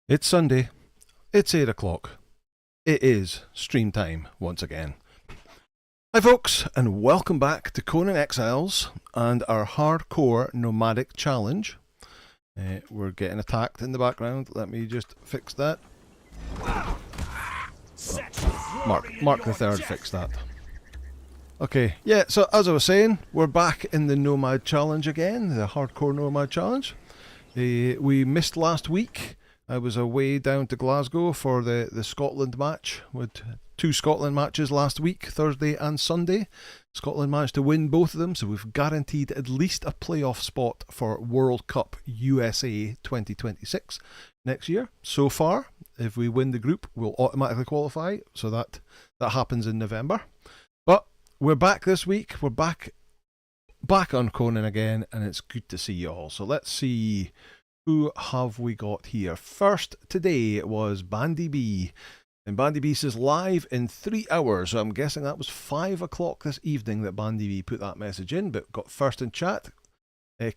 It's Sunday. It's 8 o'clock. It is stream time once again. Hi folks, and welcome back to Conan Exiles and our Hardcore Nomadic Challenge. We're getting attacked in the background. Let me just fix that. Mark the Third fixed that. Okay, yeah, so as I was saying, we're back in the Nomad Challenge again, the Hardcore Nomad Challenge. We missed last week. I was away down to Glasgow for the Scotland match. With two Scotland matches last week, Thursday and Sunday. Scotland managed to win both of them, so we've guaranteed at least a playoff spot for World Cup USA 2026 next year. So far, if we win the group, we'll automatically qualify, so that happens in November. But we're back this week. We're back on Conan again, and it's good to see you all. So let's see, who have we got here? First today was Bandy B. And Bandy B says live in 3 hours. So I'm guessing that was 5 o'clock this evening that Bandy B put that message in, but got first in chat.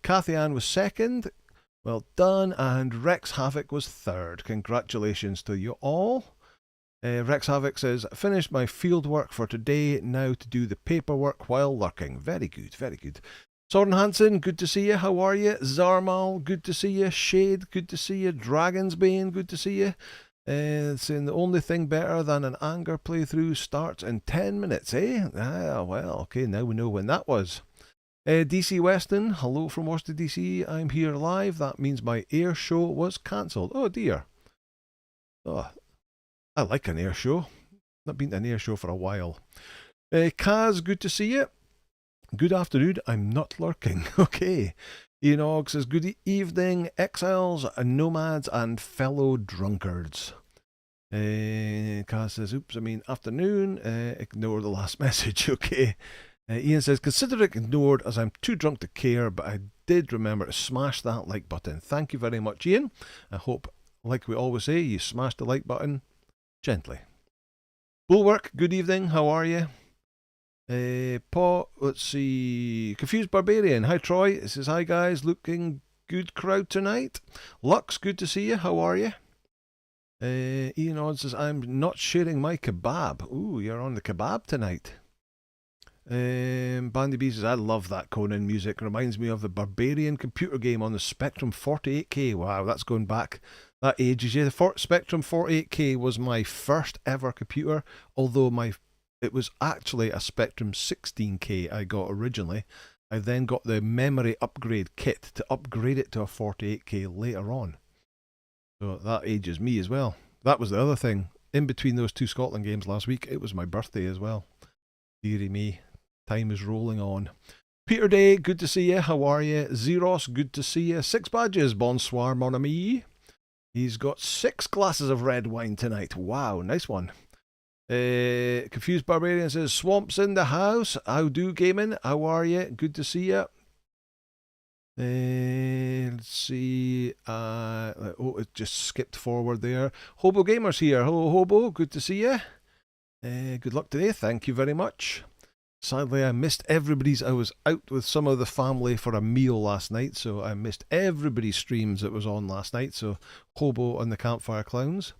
Cathy Ann was second. Well done. And Rex Havoc was third. Congratulations to you all. Rex Havoc says, finished my field work for today, now to do the paperwork while lurking. Very good, very good. Soren Hansen, good to see you. How are you? Zarmal, good to see you. Shade, good to see you. Dragon's Bane, good to see you. Saying the only thing better than an anger playthrough starts in 10 minutes, eh? Ah, well, okay, now we know when that was. DC Weston, hello from Worcester, DC. I'm here live. That means my air show was cancelled. Oh dear. Oh, I like an air show. Not been to an air show for a while. Kaz, good to see you. Good afternoon, I'm not lurking. Okay. Enog says, good evening, exiles, nomads, and fellow drunkards. Kaz says, oops, I mean afternoon. Ignore the last message, okay. Ian says, consider it ignored as I'm too drunk to care, but I did remember to smash that like button. Thank you very much, Ian. I hope, like we always say, you smash the like button gently. Bulwark, good evening, how are you? Paul, let's see. Confused Barbarian. Hi, Troy. It says, hi, guys. Looking good crowd tonight. Lux, good to see you. How are you? Ian Odd says, I'm not sharing my kebab. Ooh, you're on the kebab tonight. Bandy B says, I love that Conan music. Reminds me of the Barbarian computer game on the Spectrum 48K. Wow, that's going back. That ages you. The Spectrum 48K was my first ever computer, although it was actually a Spectrum 16K I got originally. I then got the memory upgrade kit to upgrade it to a 48K later on. So that ages me as well. That was the other thing. In between those two Scotland games last week, it was my birthday as well. Deary me. Time is rolling on. Peter Day, good to see you. How are you? Zeros, good to see you. 6 badges. Bonsoir, mon ami. He's got 6 glasses of red wine tonight. Wow, nice one. Confused Barbarian says, Swamps in the house. How do gaming? How are you? Good to see you. Let's see. Oh, it just skipped forward there. Hobo Gamer's here. Hello, Hobo. Good to see you. Good luck today. Thank you very much. Sadly, I missed everybody's. I was out with some of the family for a meal last night, so I missed everybody's streams that was on last night. So, Hobo and the Campfire Clowns.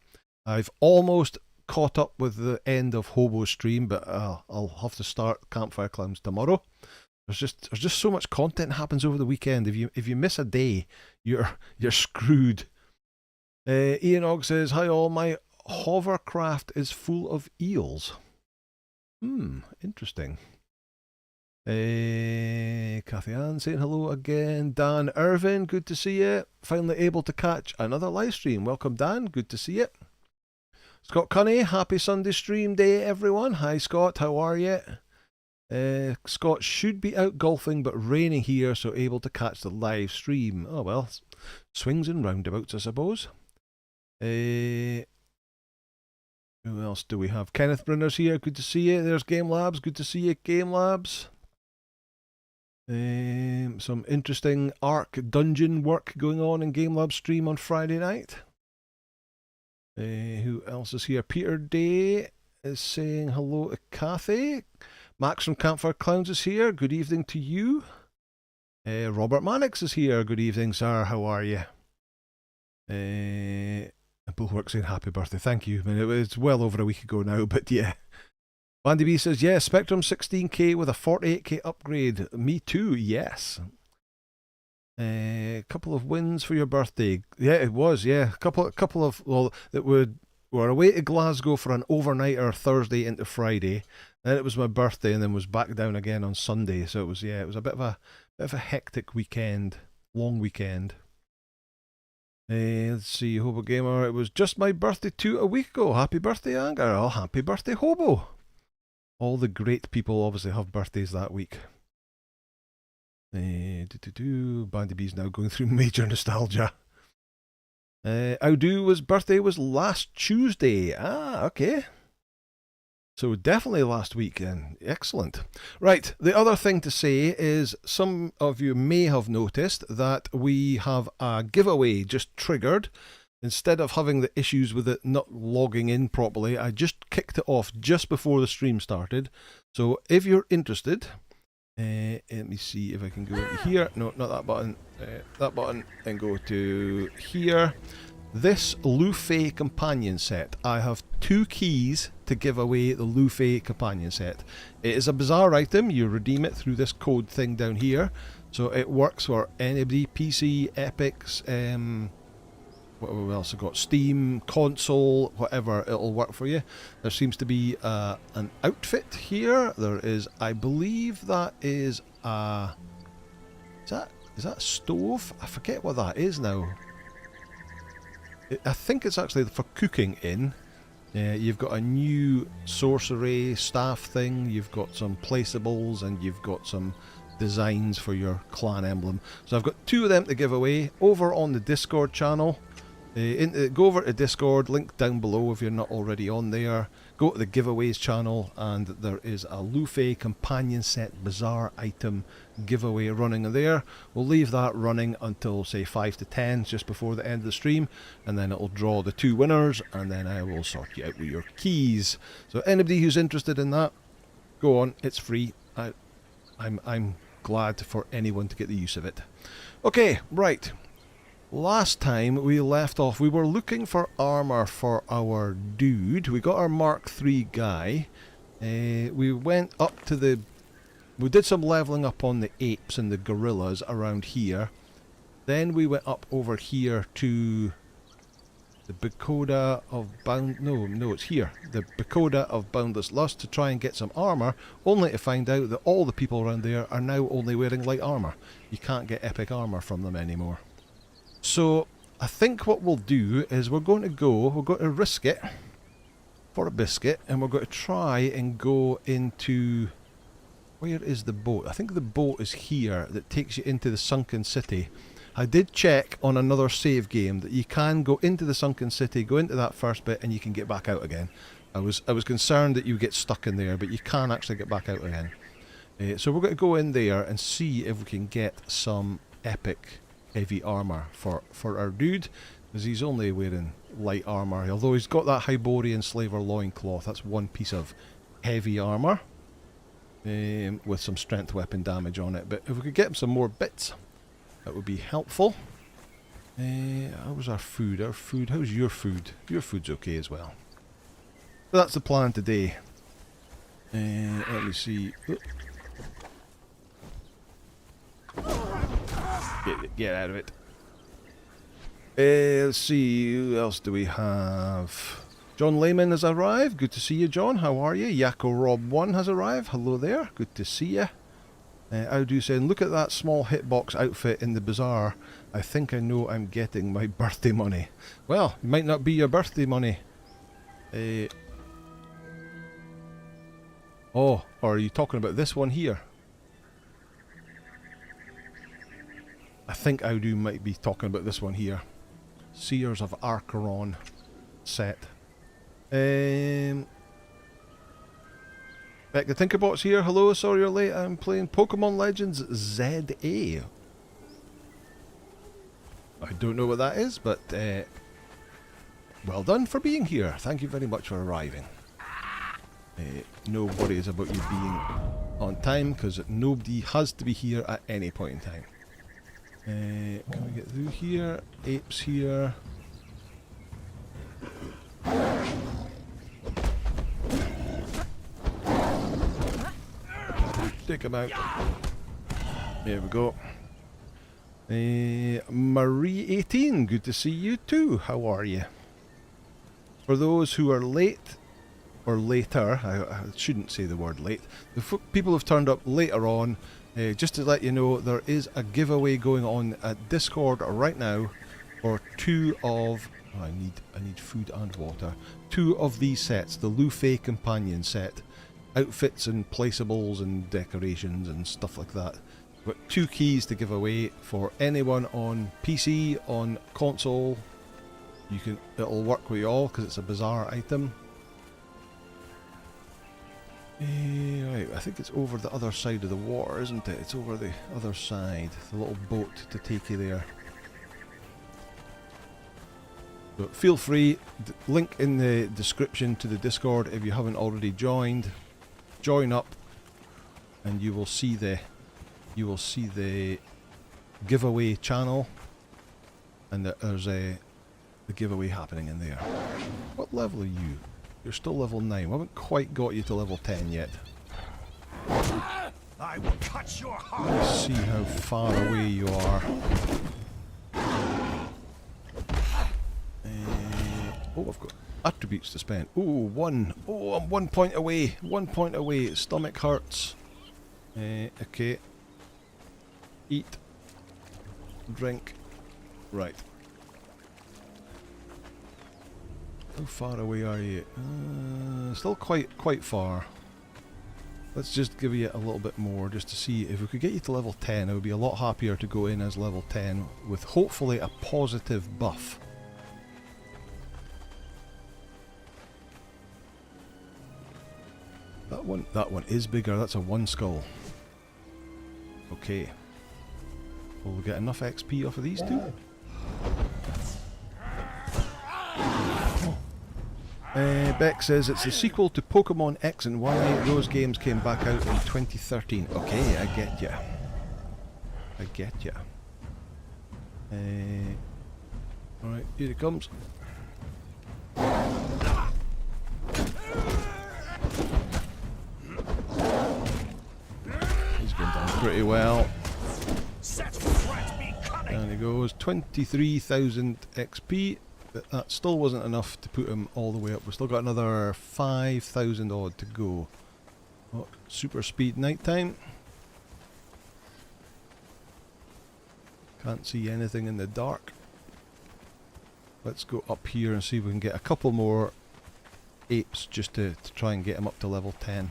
I've almost caught up with the end of Hobo's stream, but I'll have to start Campfire Clowns tomorrow. There's just so much content happens over the weekend. If you miss a day, you're screwed. Ian Og says, hi all, my hovercraft is full of eels. Interesting. Cathy Ann saying hello again. Dan Irvin, good to see you. Finally able to catch another live stream. Welcome, Dan. Good to see you. Scott Cunny, happy Sunday stream day, everyone. Hi, Scott. How are you? Scott should be out golfing, but raining here, so able to catch the live stream. Oh, well. Swings and roundabouts, I suppose. Who else do we have? Kenneth Brenner's here. Good to see you. There's Game Labs. Good to see you, Game Labs. Some interesting Ark Dungeon work going on in Game Labs stream on Friday night. Who else is here? Peter Day is saying hello to Cathy. Max from Campfire Clowns is here. Good evening to you. Robert Mannix is here. Good evening, sir. How are you? Bulwark saying happy birthday. Thank you. I mean, it was well over a week ago now, but yeah. Bandy B says, yeah, Spectrum 16K with a 48K upgrade. Me too, yes. A couple of wins for your birthday. Yeah, it was, yeah. Couple of, well, that were away to Glasgow for an overnighter Thursday into Friday. Then it was my birthday and then was back down again on Sunday. So it was, yeah, it was a bit of a hectic weekend. Long weekend. Let's see, Hobo Gamer. It was just my birthday a week ago. Happy birthday, Anger. Oh, happy birthday, Hobo. All the great people obviously have birthdays that week. Bandy B's now going through major nostalgia. Audu's birthday was last Tuesday. Ah, okay. So definitely last week then. Excellent. Right, the other thing to say is some of you may have noticed that we have a giveaway just triggered. Instead of having the issues with it not logging in properly, I just kicked it off just before the stream started. So if you're interested, let me see if I can go into here. No, not that button. That button, and go to here. This Luffy companion set. I have 2 keys to give away the Luffy companion set. It is a bizarre item. You redeem it through this code thing down here. So it works for anybody, PC, Epics, what else I've got? Steam, console, whatever, it'll work for you. There seems to be an outfit here. There is, I believe that is a... Is that a stove? I forget what that is now. I think it's actually for cooking in. You've got a new sorcery staff thing, you've got some placeables, and you've got some designs for your clan emblem. So I've got 2 of them to give away over on the Discord channel. Go over to Discord, link down below if you're not already on there. Go to the giveaways channel and there is a Luffy companion set bizarre item giveaway running there. We'll leave that running until say 5 to 10 just before the end of the stream, and then it'll draw the 2 winners, and then I will sort you out with your keys. So anybody who's interested in that, go on, it's free. I'm glad for anyone to get the use of it. Okay, right. Last time we left off, we were looking for armour for our dude. We got our Mark III guy. We went up to the... We did some levelling up on the apes and the gorillas around here. Then we went up over here to the Bakoda of No, it's here. The Bakoda of Boundless Lust to try and get some armour, only to find out that all the people around there are now only wearing light armour. You can't get epic armour from them anymore. So I think what we'll do is we're going to risk it for a biscuit, and we're going to try and go into... Where is the boat? I think the boat is here that takes you into the Sunken City. I did check on another save game that you can go into the Sunken City, go into that first bit, and you can get back out again. I was concerned that you get stuck in there, but you can actually get back out again. So we're going to go in there and see if we can get some epic heavy armour for our dude, because he's only wearing light armour, although he's got that Hyborian slaver loincloth. That's 1 piece of heavy armour with some strength weapon damage on it. But if we could get him some more bits, that would be helpful. How was our food? How's your food? Your food's okay as well. So that's the plan today. Let me see. Get out of it. Let's see, who else do we have? John Lehman has arrived. Good to see you, John. How are you? Yakko Rob 1 has arrived. Hello there. Good to see you. Audu saying, look at that small hitbox outfit in the bazaar. I think I know I'm getting my birthday money. Well, it might not be your birthday money. Oh, or are you talking about this one here? I think Audu might be talking about this one here. Seers of Archeron set. Beck the Tinkerbot's here. Hello, sorry you're late. I'm playing Pokemon Legends ZA. I don't know what that is, but well done for being here. Thank you very much for arriving. No worries about you being on time, because nobody has to be here at any point in time. Can we get through here? Apes here. Stick him out. There we go. Marie18, good to see you too. How are you? For those who are late, or later, I shouldn't say the word late, the people who've turned up later on, just to let you know, there is a giveaway going on at Discord right now for 2 of... Oh, I need food and water. 2 of these sets, the Lufey Companion set. Outfits and placeables and decorations and stuff like that. We've got 2 keys to give away for anyone on PC, on console. It'll work with you all because it's a bizarre item. Right, I think it's over the other side of the water, isn't it? It's over the other side. The little boat to take you there. So feel free, link in the description to the Discord if you haven't already joined. Join up and you will see the giveaway channel, and there's the giveaway happening in there. What level are you? You're still level 9. We haven't quite got you to level 10 yet. I will cut your heart. Let's see how far away you are. Oh, I've got attributes to spend. Oh, 1. Oh, I'm 1 point away. 1 point away. Stomach hurts. Okay. Eat. Drink. Right. How far away are you? Still quite far. Let's just give you a little bit more just to see if we could get you to level 10. I would be a lot happier to go in as level 10 with hopefully a positive buff. That one is bigger. That's a 1 skull. Okay. Will we get enough XP off of these 2? Beck says it's the sequel to Pokemon X and Y. Those games came back out in 2013. Okay, I get ya. I get ya. Alright, here it comes. He's going down pretty well. Down he goes. 23,000 XP. But that still wasn't enough to put him all the way up. We've still got another 5,000 odd to go. Oh, super speed nighttime. Can't see anything in the dark. Let's go up here and see if we can get a couple more apes just to try and get him up to level 10.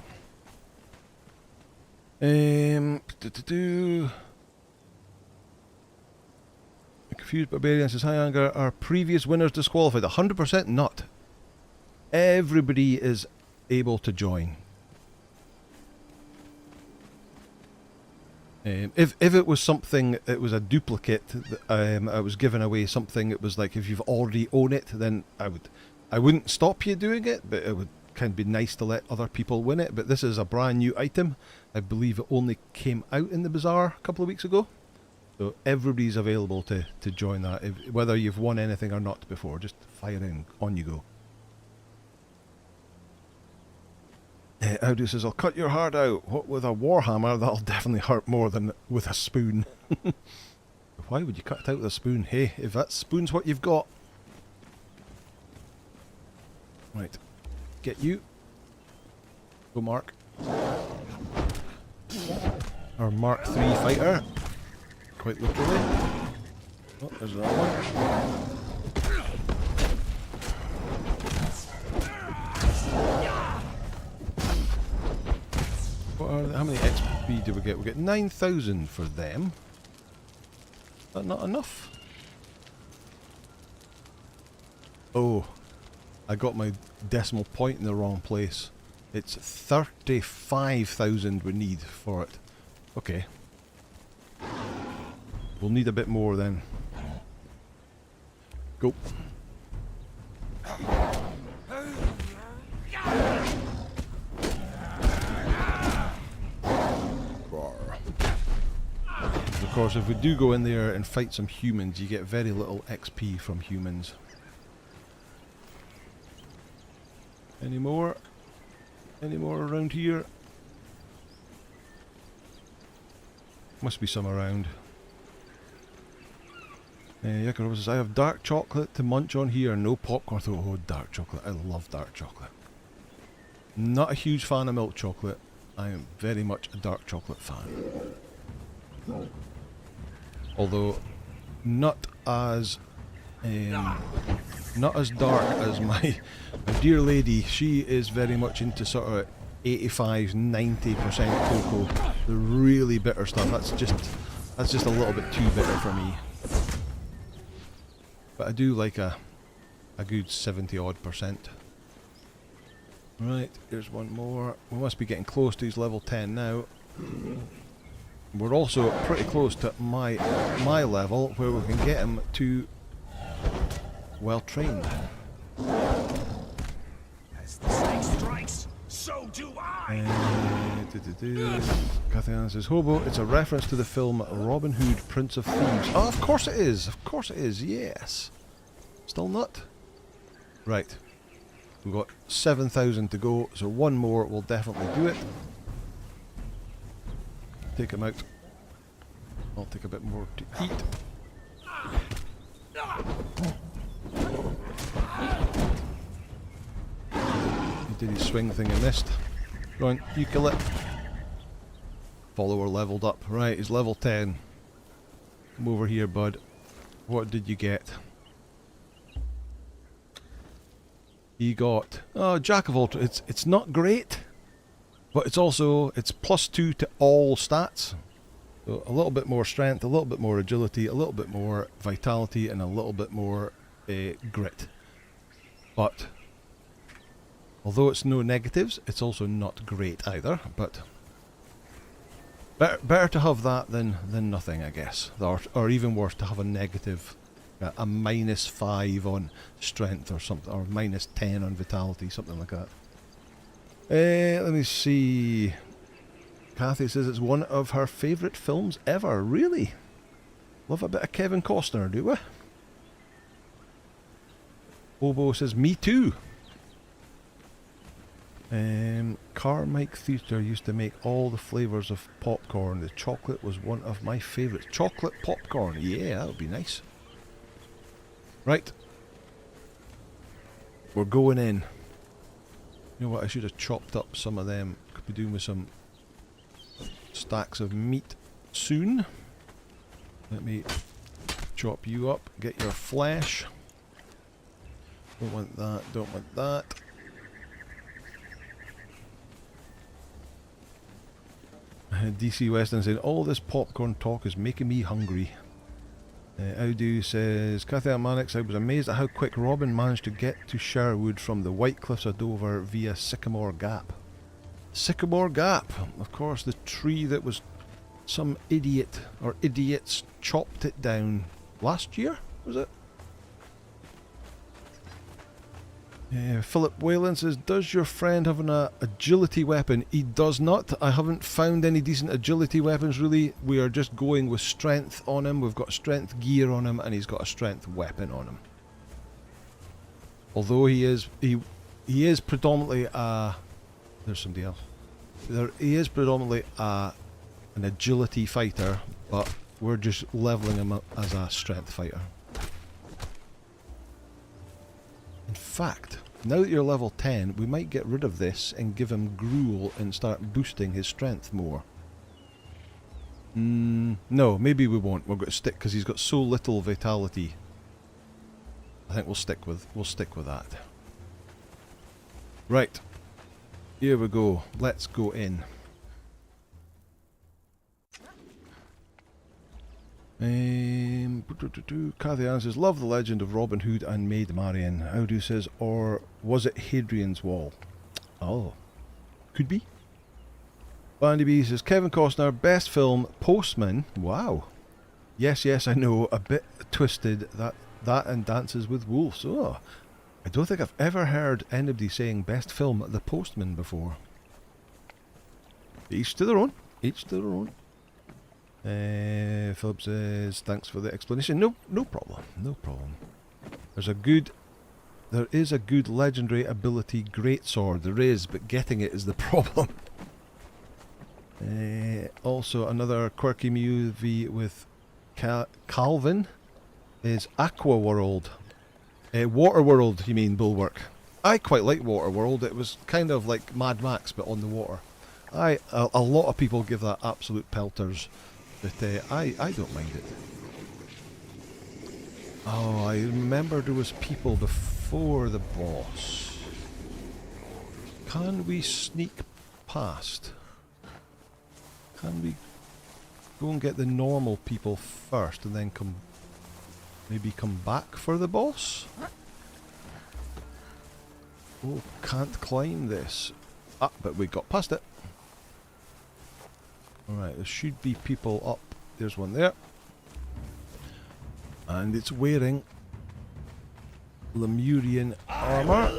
Confused Barbarian says, hi Anger, are previous winners disqualified? 100% not. Everybody is able to join. If it was something, it was a duplicate, I was giving away something, it was like if you've already owned it, then I wouldn't stop you doing it, but it would kind of be nice to let other people win it. But this is a brand new item. I believe it only came out in the bazaar a couple of weeks ago. So everybody's available to join that, whether you've won anything or not before. Just fire in, on you go. Audi says, I'll cut your heart out. What, with a warhammer? That'll definitely hurt more than with a spoon. Why would you cut it out with a spoon? Hey, if that spoon's what you've got. Right, get you. Go Mark. Our Mark 3 fighter. Quite literally. Oh, there's that one. How many XP do we get? We get 9,000 for them. Is that not enough? Oh, I got my decimal point in the wrong place. It's 35,000 we need for it. Okay. We'll need a bit more then. Go. Of course, if we do go in there and fight some humans, you get very little XP from humans. Any more? Any more around here? Must be some around. Yakaro says, I have dark chocolate to munch on here, no popcorn. Oh, dark chocolate. I love dark chocolate. Not a huge fan of milk chocolate. I am very much a dark chocolate fan. Although, not as dark as my dear lady. She is very much into sort of 85-90% cocoa. The really bitter stuff. That's just a little bit too bitter for me. But I do like a good 70-odd%. Right, here's one more. We must be getting close to his level 10 now. We're also pretty close to my level, where we can get him to well trained. As the snake strikes, so do I. Catherine says, Hobo, it's a reference to the film Robin Hood, Prince of Thieves. Oh, of course it is. Of course it is, yes. Still not? Right. We've got 7,000 to go, so one more will definitely do it. Take him out. I'll take a bit more to eat. He did his swing thing and missed. Go on, you kill it. Follower leveled up. Right, he's level 10. Come over here, bud. What did you get? He got... Oh, Jack of all... It's not great, but it's also... It's +2 to all stats. So a little bit more strength, a little bit more agility, a little bit more vitality, and a little bit more grit. But... although it's no negatives, it's also not great either, but... Better to have that than nothing, I guess. Or even worse, to have a negative... a -5 on strength or something, or -10 on vitality, something like that. Let me see. Kathy says it's one of her favourite films ever. Really? Love a bit of Kevin Costner, do we? Obo says, me too. Carmike Theatre used to make all the flavours of popcorn. The chocolate was one of my favourites. Chocolate popcorn, yeah, that would be nice. Right. We're going in. You know what, I should have chopped up some of them. Could be doing with some stacks of meat soon. Let me chop you up, get your flesh. Don't want that, don't want that. DC Weston saying, all this popcorn talk is making me hungry. Audu says, Cathy Manix, I was amazed at how quick Robin managed to get to Sherwood from the White Cliffs of Dover via Sycamore Gap. Sycamore Gap! Of course, the tree that was some idiot, or idiots, chopped it down last year, was it? Philip Whalen says, does your friend have an agility weapon? He does not. I haven't found any decent agility weapons really. We are just going with strength on him. We've got strength gear on him and he's got a strength weapon on him. Although he is predominantly there's somebody else. He is predominantly an agility fighter, but we're just leveling him up as a strength fighter. In fact, now that you're level 10, we might get rid of this and give him gruel and start boosting his strength more. No, maybe we won't. We're going to stick because he's got so little vitality. I think we'll stick with that. Right. Here we go. Let's go in. Cathy Ann says, love the legend of Robin Hood and Maid Marian. Audu says, or was it Hadrian's Wall? Oh, could be. Bandy B says, Kevin Costner, best film, Postman. Wow. Yes, I know, a bit twisted, that and Dances with Wolves. Oh, I don't think I've ever heard anybody saying best film, The Postman, before. Each to their own. Each to their own. Philip says, thanks for the explanation. No problem. No problem. There is a good legendary ability greatsword. There is, but getting it is the problem. Also, another quirky movie with Calvin is Aqua World. Water World, you mean, Bulwark. I quite like Water World. It was kind of like Mad Max, but on the water. A lot of people give that absolute pelters, but I don't mind it. Oh, I remember there was people before the boss. Can we sneak past? Can we go and get the normal people first and then maybe come back for the boss? Oh, can't climb this. Ah, but we got past it. Alright, there should be people up. There's one there. And it's wearing Lemurian armour.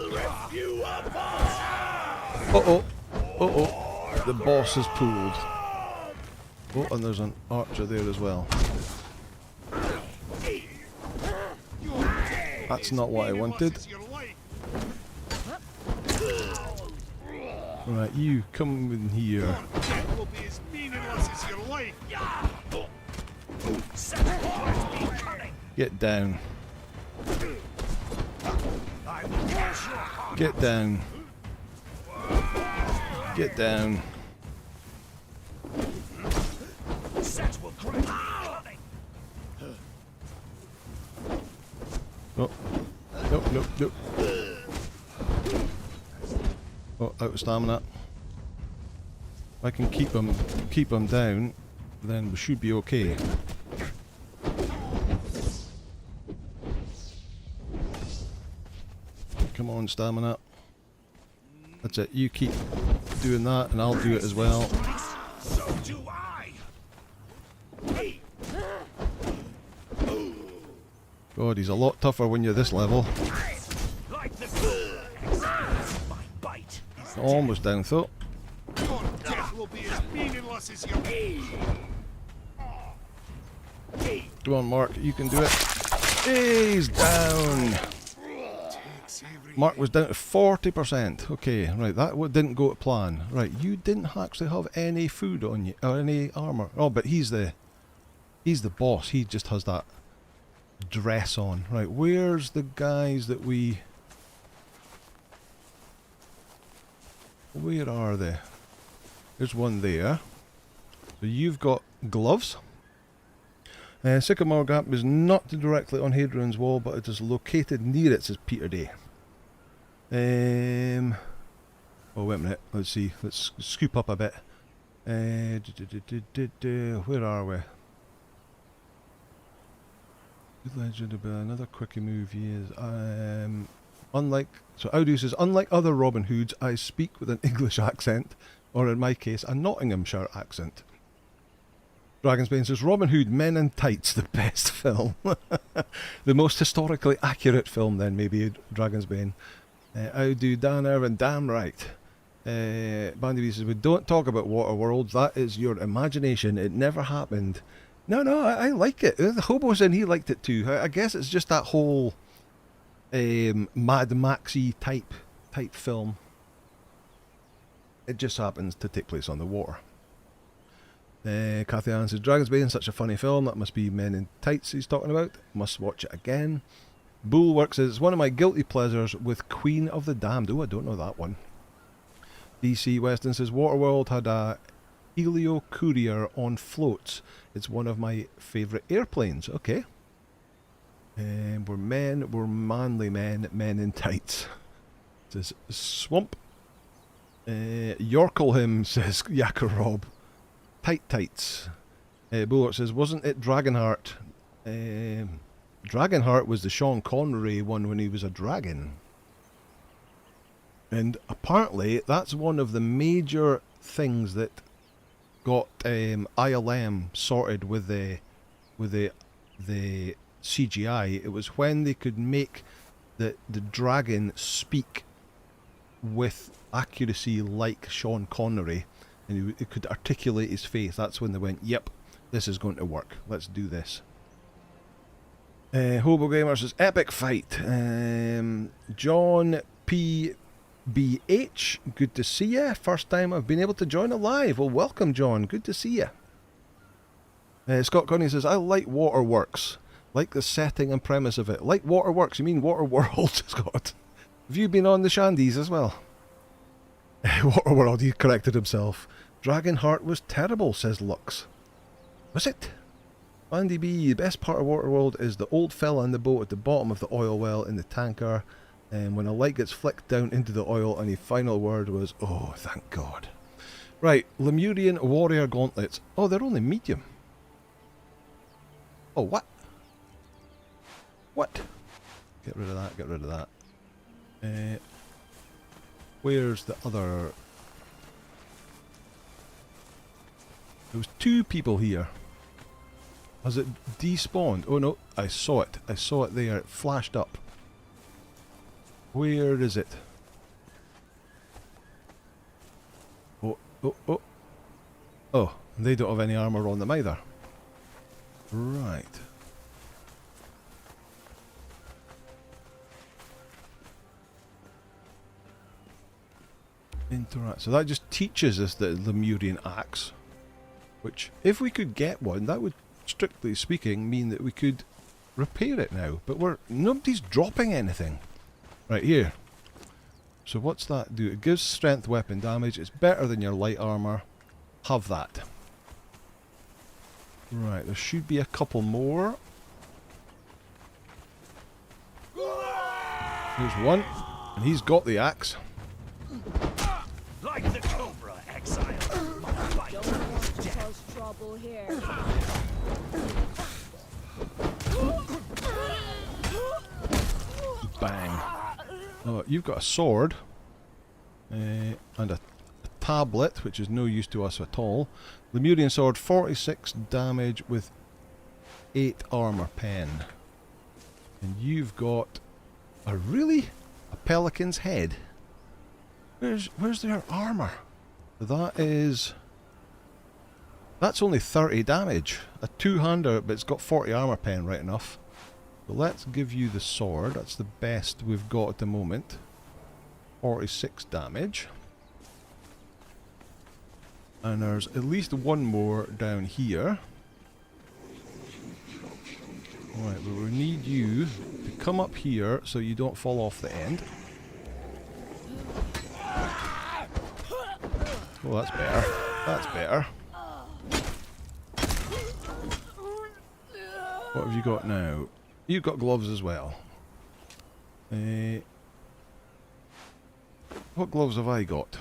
Uh-oh. Uh-oh. The boss is pulled. Oh, and there's an archer there as well. That's not what I wanted. Right, you come in here. Get down. Get down. Get down. Oh. Nope. Oh, out of stamina. If I can keep them down, then we should be okay. Come on, stamina. That's it. You keep doing that, and I'll do it as well. So do I. God, he's a lot tougher when you're this level. Like the my bite. Almost down, though. Your death will be as meaningless as your Come on, Mark. You can do it. He's down. Mark was down to 40%. Okay, right. That didn't go to plan. Right, you didn't actually have any food on you or any armor. Oh, but he's the boss. He just has that dress on. Right, where's the guys that we... Where are they? There's one there. So you've got gloves. Sycamore Gap is not directly on Hadrian's Wall, but it is located near it, says Peter Day. Oh, wait a minute. Let's see. Let's scoop up a bit. Where are we? Good legend about another quickie movie is Audu says, unlike other Robin Hoods, I speak with an English accent, or in my case, a Nottinghamshire accent. Dragonsbane says, Robin Hood, Men in Tights, the best film. The most historically accurate film, then, maybe, Dragonsbane. Audu, Dan Irvin, damn right. Bandy says, we don't talk about water worlds, that is your imagination, it never happened. No, I like it. The hobo said he liked it too. I guess it's just that whole Mad Maxy type film. It just happens to take place on the water. Kathy Ann says, Dragonsbane, such a funny film, that must be Men in Tights he's talking about. Must watch it again. Bulwark says, it's one of my guilty pleasures with Queen of the Damned. Oh, I don't know that one. DC Weston says, Waterworld had a Helio Courier on floats. It's one of my favourite airplanes. Okay. We're manly men in tights. Says Swamp. Yorkleham, says Yakorob. Tights. Bulwark says, wasn't it Dragonheart? Dragonheart was the Sean Connery one when he was a dragon. And apparently that's one of the major things that got ILM sorted with the CGI. It was when they could make the dragon speak with accuracy like Sean Connery, and it could articulate his face. That's when they went, yep, this is going to work, let's do this. Hobo Gamer says, epic fight. John P. BH, good to see you. First time I've been able to join a live. Well, welcome, John. Good to see you. Scott Connie says, I like Waterworks. Like the setting and premise of it. Like Waterworks? You mean Waterworld, Scott? Have you been on the Shandies as well? Waterworld, he corrected himself. Dragonheart was terrible, says Lux. Was it? Andy B, the best part of Waterworld is the old fella in the boat at the bottom of the oil well in the tanker, and when a light gets flicked down into the oil, and his final word was, oh, thank God. Right, Lemurian warrior gauntlets. Oh, they're only medium. Oh, what? What? Get rid of that, get rid of that. Where's the other... There was 2 people here. Has it despawned? Oh no, I saw it. I saw it there. It flashed up. Where is it? Oh, oh, oh. Oh, they don't have any armour on them either. Right. Interact. So that just teaches us the Lemurian axe. Which, if we could get one, that would, strictly speaking, mean that we could repair it now. But nobody's dropping anything. Right, here. So what's that do? It gives strength weapon damage. It's better than your light armour. Have that. Right, there should be a couple more. There's one. And he's got the axe. Like the Cobra Exile. Cause trouble here. Bang. Oh, you've got a sword. And a tablet, which is no use to us at all. Lemurian sword, 46 damage with 8 armour pen. And you've got a pelican's head. Where's their armour? That's only 30 damage. A 2-hander, but it's got 40 armour pen, right enough. So let's give you the sword. That's the best we've got at the moment. 46 damage. And there's at least one more down here. Right, but we need you to come up here so you don't fall off the end. Oh, that's better. That's better. What have you got now? You've got gloves as well. What gloves have I got?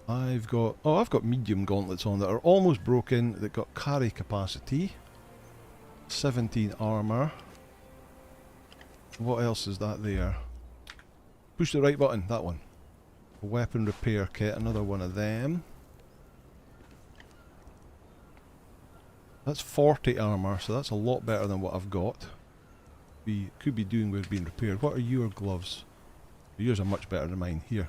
I've got medium gauntlets on that are almost broken, that got carry capacity. 17 armour. What else is that there? Push the right button, that one. A weapon repair kit, another one of them. That's 40 armour, so that's a lot better than what I've got. We could be doing with being repaired. What are your gloves? Yours are much better than mine. Here.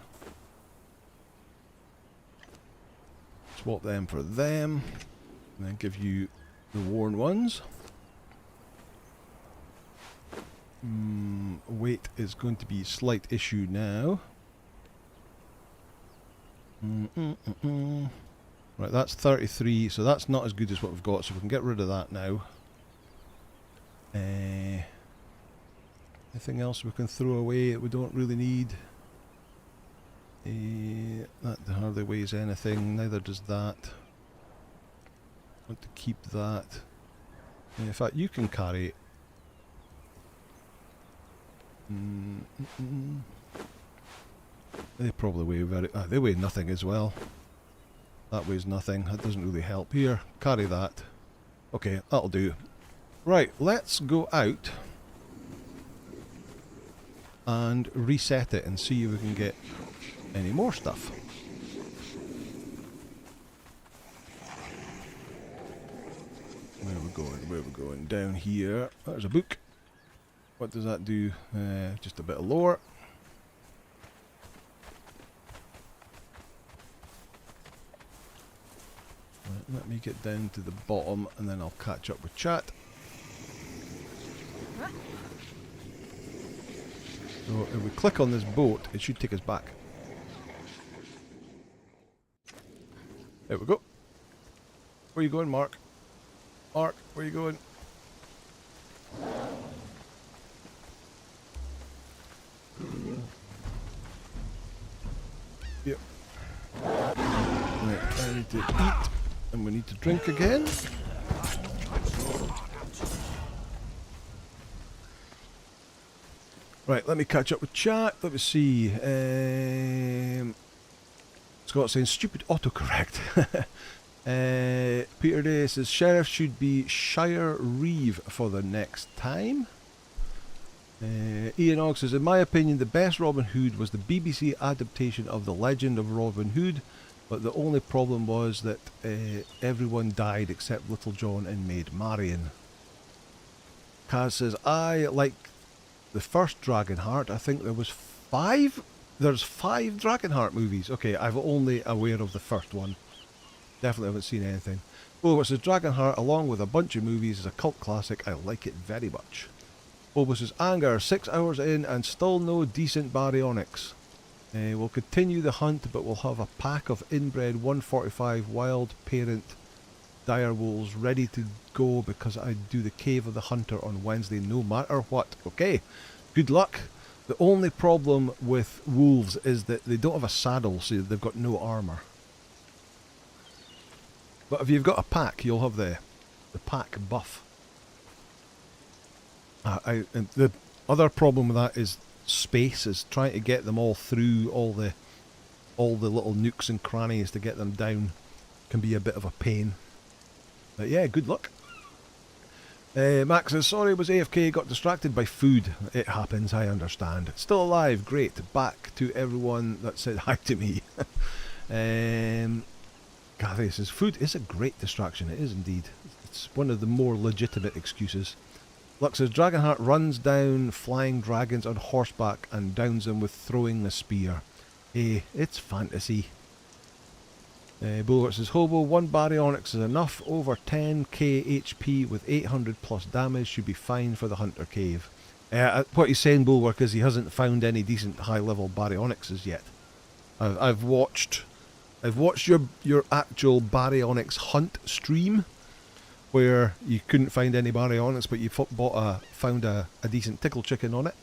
Swap them for them. And then give you the worn ones. Weight is going to be a slight issue now. Right, that's 33, so that's not as good as what we've got, so we can get rid of that now. Anything else we can throw away that we don't really need? That hardly weighs anything, neither does that. Want to keep that. In fact, you can carry... They probably weigh they weigh nothing as well. That weighs nothing, that doesn't really help. Here, carry that. Okay, that'll do. Right, let's go out and reset it and see if we can get any more stuff. Where are we going? Where are we going? Down here. There's a book. What does that do? Just a bit of lore. Right, let me get down to the bottom and then I'll catch up with chat. So if we click on this boat, it should take us back. There we go. Where are you going, Mark? Mark, where are you going? Yep. Right, I need to eat, and we need to drink again. Right, let me catch up with chat. Let me see. Scott saying stupid autocorrect. Peter Day says sheriff should be Shire Reeve for the next time. Ian Ogg says, in my opinion, the best Robin Hood was the BBC adaptation of The Legend of Robin Hood, but the only problem was that everyone died except Little John and Maid Marian. Kaz says, I like the first Dragonheart. I think there was 5. There's 5 Dragonheart movies. Okay, I'm only aware of the first one. Definitely haven't seen anything. Bobo says Dragonheart, along with a bunch of movies, is a cult classic. I like it very much. Bobo says Anger, 6 hours in and still no decent baryonyx. We'll continue the hunt, but we'll have a pack of inbred 145 wild parent direwolves ready to go because I do the Cave of the Hunter on Wednesday no matter what. Okay, good luck. The only problem with wolves is that they don't have a saddle, so they've got no armour. But if you've got a pack, you'll have the pack buff. And the other problem with that is space, is trying to get them all through all the little nooks and crannies to get them down can be a bit of a pain. But yeah, good luck. Max says, sorry, was AFK, got distracted by food. It happens, I understand. Still alive, great. Back to everyone that said hi to me. Cathy says, food is a great distraction. It is indeed. It's one of the more legitimate excuses. Lux says, Dragonheart runs down flying dragons on horseback and downs them with throwing the spear. Hey, it's fantasy. Bulwark says, Hobo, 1 baryonyx is enough. Over 10k HP with 800 plus damage should be fine for the Hunter Cave. What he's saying, Bulwark, is he hasn't found any decent high level baryonyxes yet. I've watched your actual baryonyx hunt stream, where you couldn't find any baryonyx, but you found a decent tickle chicken on it.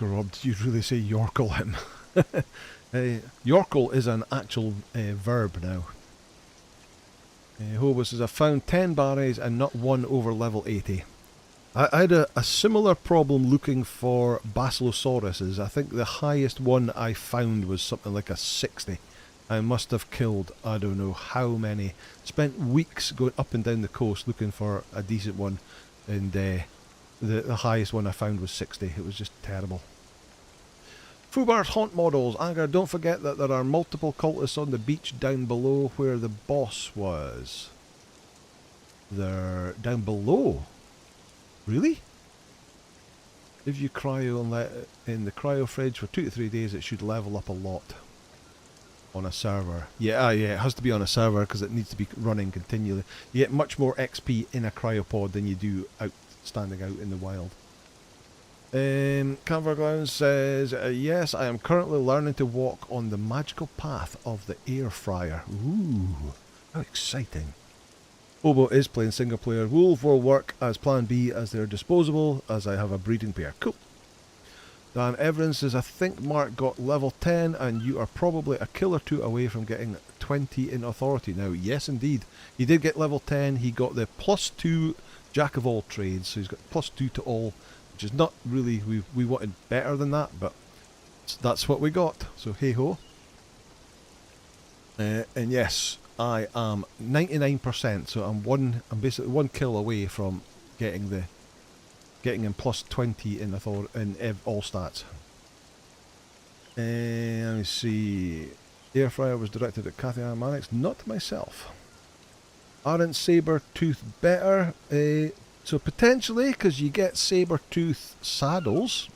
Rob, did you really say Yorkle him? Yorkle is an actual verb now. Hobo says, I found 10 barries and not one over level 80. I had a similar problem looking for Basilosauruses. I think the highest one I found was something like a 60. I must have killed, I don't know how many. Spent weeks going up and down the coast looking for a decent one, and the highest one I found was 60. It was just terrible. Fubar's haunt models. Anger, don't forget that there are multiple cultists on the beach down below where the boss was. They're down below? Really? If you cryo in the cryo fridge for 2 to 3 days, it should level up a lot on a server. Yeah, it has to be on a server because it needs to be running continually. You get much more XP in a cryopod than you do standing out in the wild. Camperground says, yes, I am currently learning to walk on the magical path of the air fryer. Ooh, how exciting. Obo is playing single player. Wolf will work as plan B as they're disposable, as I have a breeding pair. Cool. Dan Everin says, I think Mark got level 10 and you are probably a kill or 2 away from getting 20 in authority now. Yes, indeed. He did get level 10. He got the +2 jack of all trades, so he's got +2 to all, which is not really, we wanted better than that, but that's what we got. So hey ho. And yes, I am 99%, so I'm basically 1 kill away from getting him +20 in all stats. Let me see. Air fryer was directed at Cathy Manix, not myself. Aren't Saber-tooth better? So potentially, because you get Saber-tooth saddles,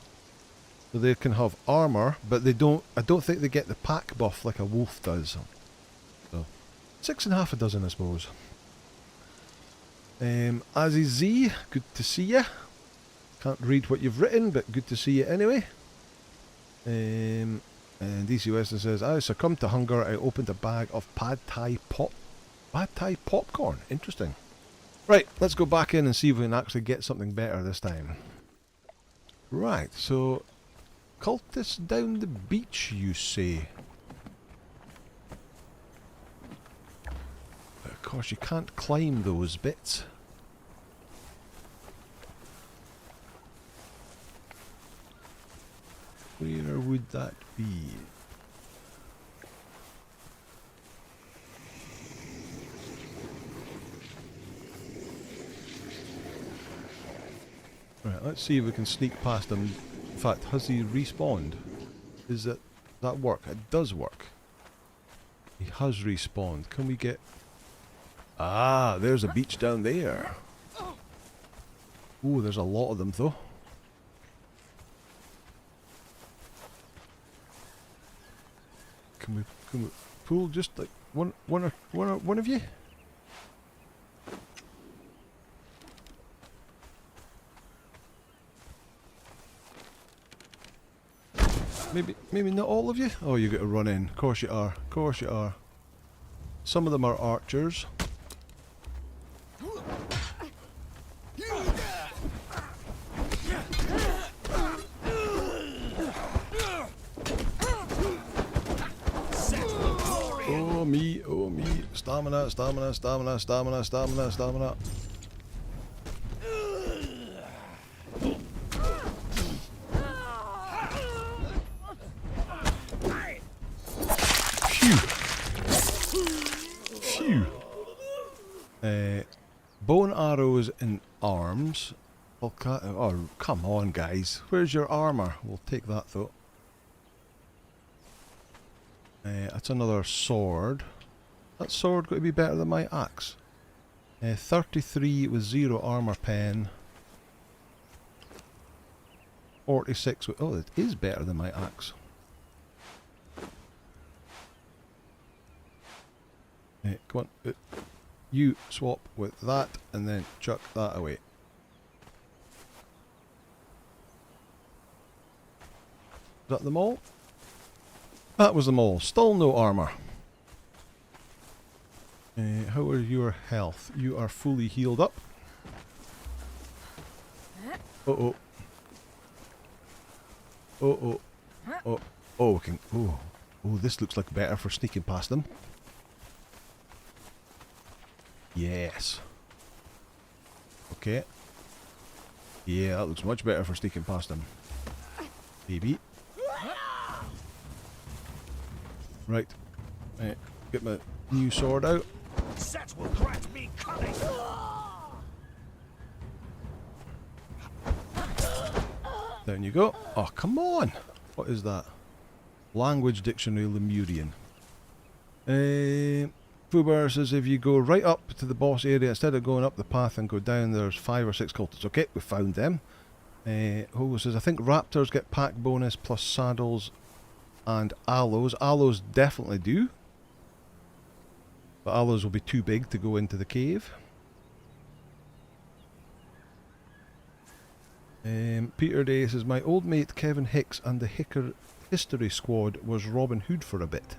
so they can have armour, but they don't. I don't think they get the pack buff like a wolf does. So 6 1/2 dozen, I suppose. Azzy Z, good to see you. Can't read what you've written, but good to see you anyway. And DC Weston says, I succumbed to hunger. I opened a bag of pad thai popcorn. Interesting. Right, let's go back in and see if we can actually get something better this time. Right, so cultists down the beach, you say? But of course, you can't climb those bits. Where would that be? Right, let's see if we can sneak past him. In fact, has he respawned? Is it that work? It does work. He has respawned. Can we get... Ah, there's a beach down there. Oh, there's a lot of them though. Can we pull just like one of you? Maybe not all of you? Oh, you got to run in. Of course you are. Of course you are. Some of them are archers. Oh me, oh me. Stamina, stamina, stamina, stamina, stamina, stamina. Bone arrows and arms. Oh, come on, guys. Where's your armour? We'll take that, though. That's another sword. That sword got to be better than my axe. 33 with 0 armour pen. 46 with... Oh, it is better than my axe. Come on. You swap with that and then chuck that away. Is that them all? That was them all. Still no armour. How are your health? You are fully healed up. Uh-oh. Uh-oh. Oh, oh, we can... Oh, this looks like better for sneaking past them. Yes. Okay. Yeah, that looks much better for sneaking past them. Baby. Right. Get my new sword out. Set will grant me cunning. Down you go. Oh, come on! What is that? Language Dictionary Lemurian. Fubar says if you go right up to the boss area, instead of going up the path and go down, there's 5 or 6 cultists. Okay, we found them. Hogo says, I think raptors get pack bonus plus saddles and aloes. Aloes definitely do. But aloes will be too big to go into the cave. Peter Day says, my old mate Kevin Hicks and the History Squad was Robin Hood for a bit.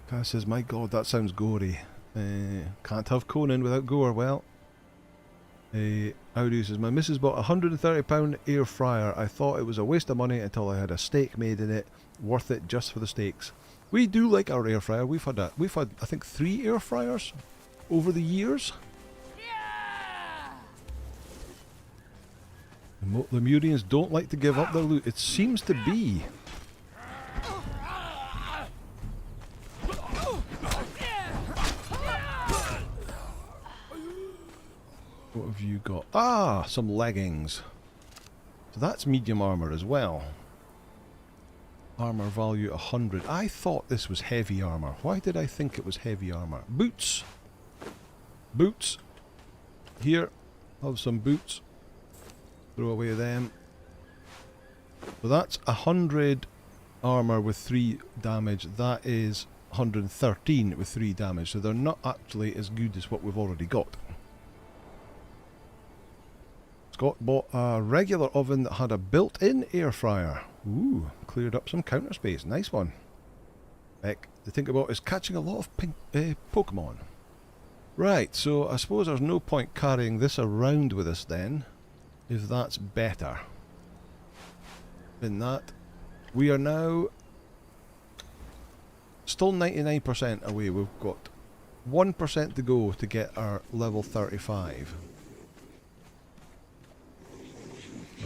Cass says, my god, that sounds gory. Can't have Conan without gore. Well, Audi says, my missus bought a £130 air fryer. I thought it was a waste of money until I had a steak made in it. Worth it just for the steaks. We do like our air fryer. We've had I think 3 air fryers over the years. The Lemurians don't like to give up their loot. It seems to be. What have you got? Ah, some leggings. So that's medium armour as well. Armour value 100. I thought this was heavy armour. Why did I think it was heavy armour? Boots. Boots. Here. Have some boots. Throw away them. So that's 100 armour with 3 damage. That is 113 with 3 damage. So they're not actually as good as what we've already got. Scott bought a regular oven that had a built-in air fryer. Ooh, cleared up some counter space. Nice one. Heck, the thing about is catching a lot of Pokemon. Right, so I suppose there's no point carrying this around with us then, if that's better. In that, we are now still 99% away. We've got 1% to go to get our level 35.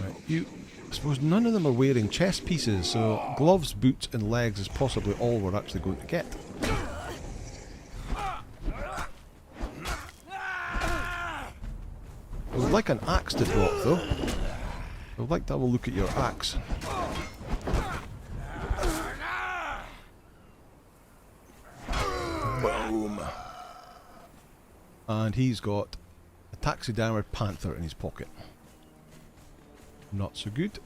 Right, I suppose none of them are wearing chest pieces, so gloves, boots and legs is possibly all we're actually going to get. I would like an axe to drop though. I would like to have a look at your axe. Boom. And he's got a taxidermied panther in his pocket. Not so good.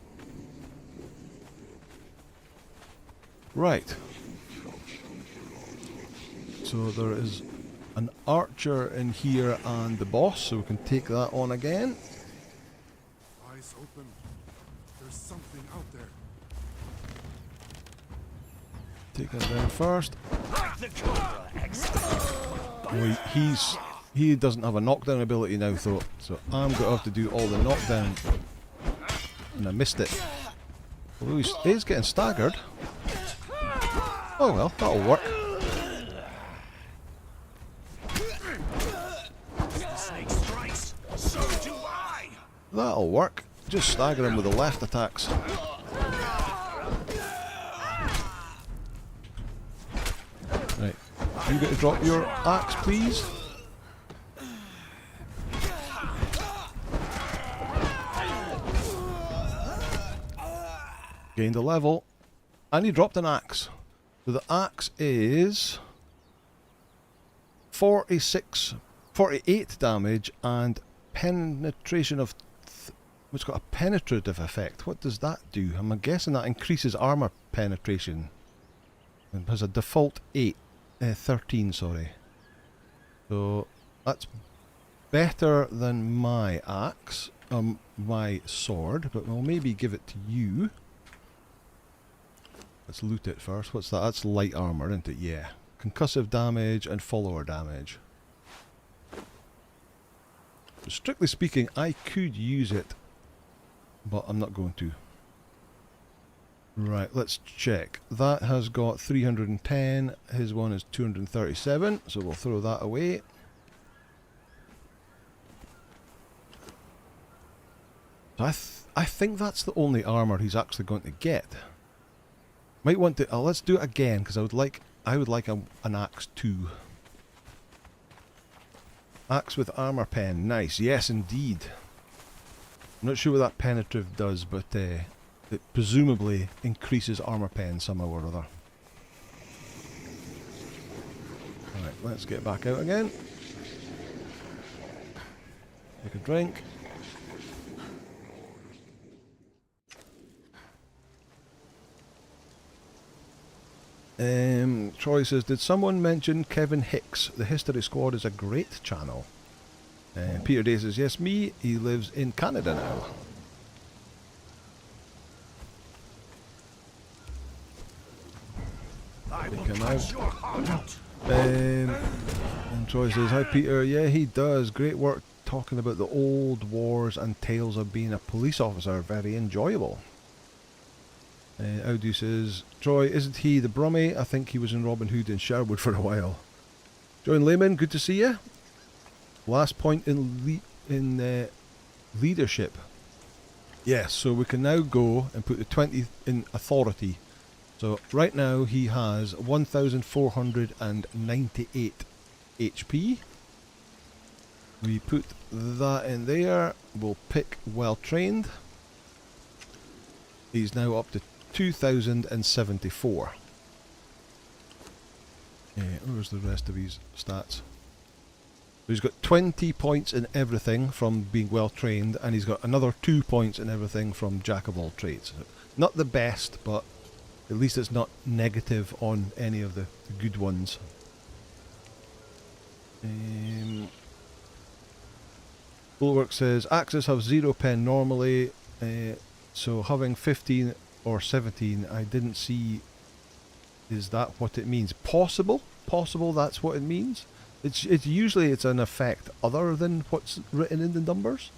Right. So there is an archer in here and the boss, so we can take that on again. Eyes open. There's something out there. Take him down first. Like the Conan Exiles. Oh, he doesn't have a knockdown ability now though, so I'm going to have to do all the knockdown. And I missed it. Although he's getting staggered. Oh well, that'll work. The snake strikes, so do I. That'll work. Just stagger him with the left attacks. Right. You get to drop your axe, please. Gained a level. And he dropped an axe. So the axe is 48 damage and penetration of... It's got a penetrative effect. What does that do? I'm guessing that increases armour penetration. It has a default 13, sorry. So that's better than my axe, my sword, but we'll maybe give it to you. Let's loot it first. What's that? That's light armour, isn't it? Yeah. Concussive damage and follower damage. So strictly speaking, I could use it, but I'm not going to. Right, let's check. That has got 310. His one is 237, so we'll throw that away. So I think that's the only armour he's actually going to get. Might want to. Let's do it again because I would like an axe too. Axe with armor pen, nice. Yes, indeed. I'm not sure what that penetrative does, but it presumably increases armor pen somehow or other. Alright, let's get back out again. Take a drink. Troy says, did someone mention Kevin Hicks? The History Squad is a great channel. Peter Day says, yes, me. He lives in Canada now. Take him out. And Troy says, hi Peter. Yeah, he does. Great work talking about the old wars and tales of being a police officer. Very enjoyable. Audi says, Troy, isn't he the Brummie? I think he was in Robin Hood in Sherwood for a while. John Lehman, good to see you. Last point in leadership. Yes, so we can now go and put the 20 in authority. So right now he has 1,498 HP. We put that in there. We'll pick well trained. He's now up to 2,074. Where's the rest of his stats? So he's got 20 points in everything from being well trained, and he's got another 2 points in everything from jack of all trades. Not the best, but at least it's not negative on any of the good ones. Bulwark says axes have 0 pen normally, so having 15 or 17, I didn't see. Is that what it means? Possible? Possible that's what it means? It's usually it's an effect other than what's written in the numbers.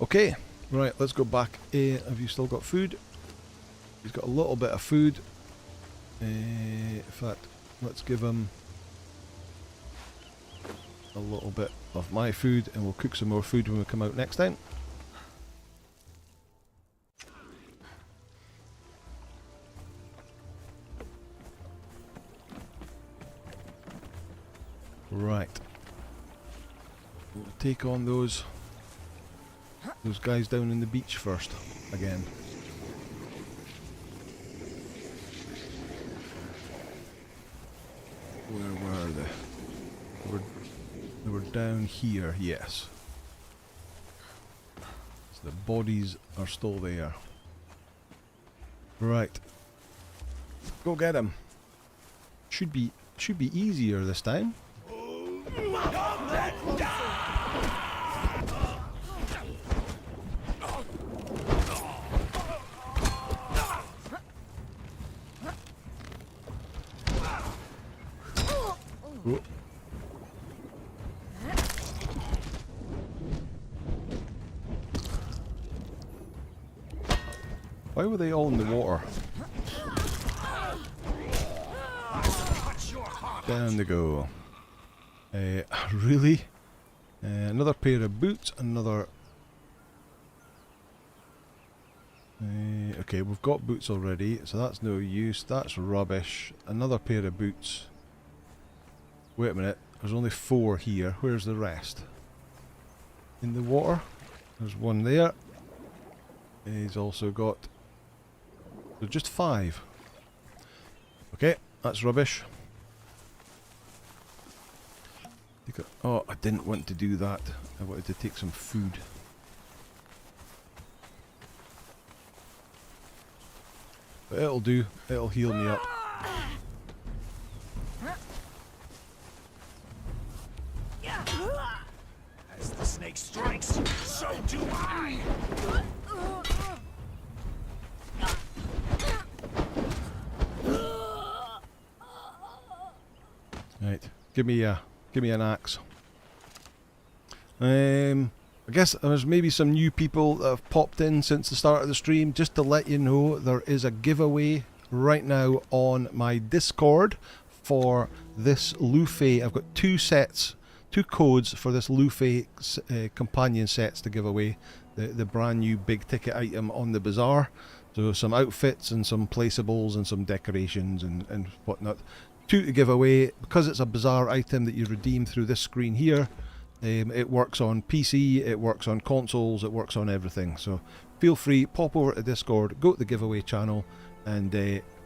Okay, right, let's go back. Have you still got food? He's got a little bit of food. In fact, let's give him a little bit of my food and we'll cook some more food when we come out next time. Right. We'll take on those guys down in the beach first, again. Where were they? They were down here, yes. So the bodies are still there. Right. Go get him. Should be easier this time. Oh. Why were they all in the water? Down they go. Really? Another pair of boots, another... okay, we've got boots already, so that's no use, that's rubbish. Another pair of boots. Wait a minute, there's only 4 here, where's the rest? In the water? There's one there. He's also got... there's just 5. Okay, that's rubbish. Oh, I didn't want to do that. I wanted to take some food. But it'll do. It'll heal me up. As the snake strikes, so do I. Right, give me an axe. I guess there's maybe some new people that have popped in since the start of the stream. Just to let you know, there is a giveaway right now on my Discord for this Luffy. I've got 2 sets, 2 codes for this Luffy companion sets to give away. The brand new big ticket item on the bazaar. So some outfits and some placeables and some decorations and whatnot. 2 to give away. Because it's a bazaar item that you redeem through this screen here. It works on PC, it works on consoles, it works on everything. So feel free, pop over to Discord, go to the giveaway channel and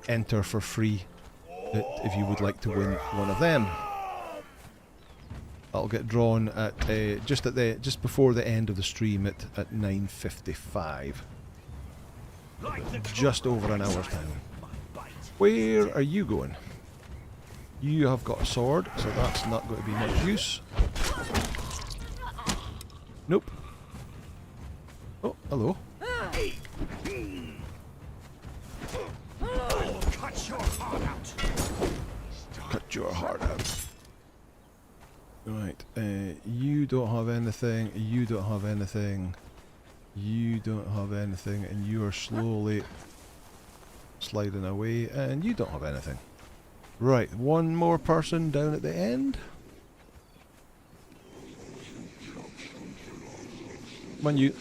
enter for free if you would like to win one of them. That'll get drawn at just before the end of the stream at 9:55. Just over an hour's time. Where are you going? You have got a sword, so that's not going to be much use. Nope. Oh, hello. Cut your heart out. Cut your heart out. Right, you don't have anything, you don't have anything, you don't have anything, and you are slowly sliding away, and you don't have anything. Right, one more person down at the end. Come on, you.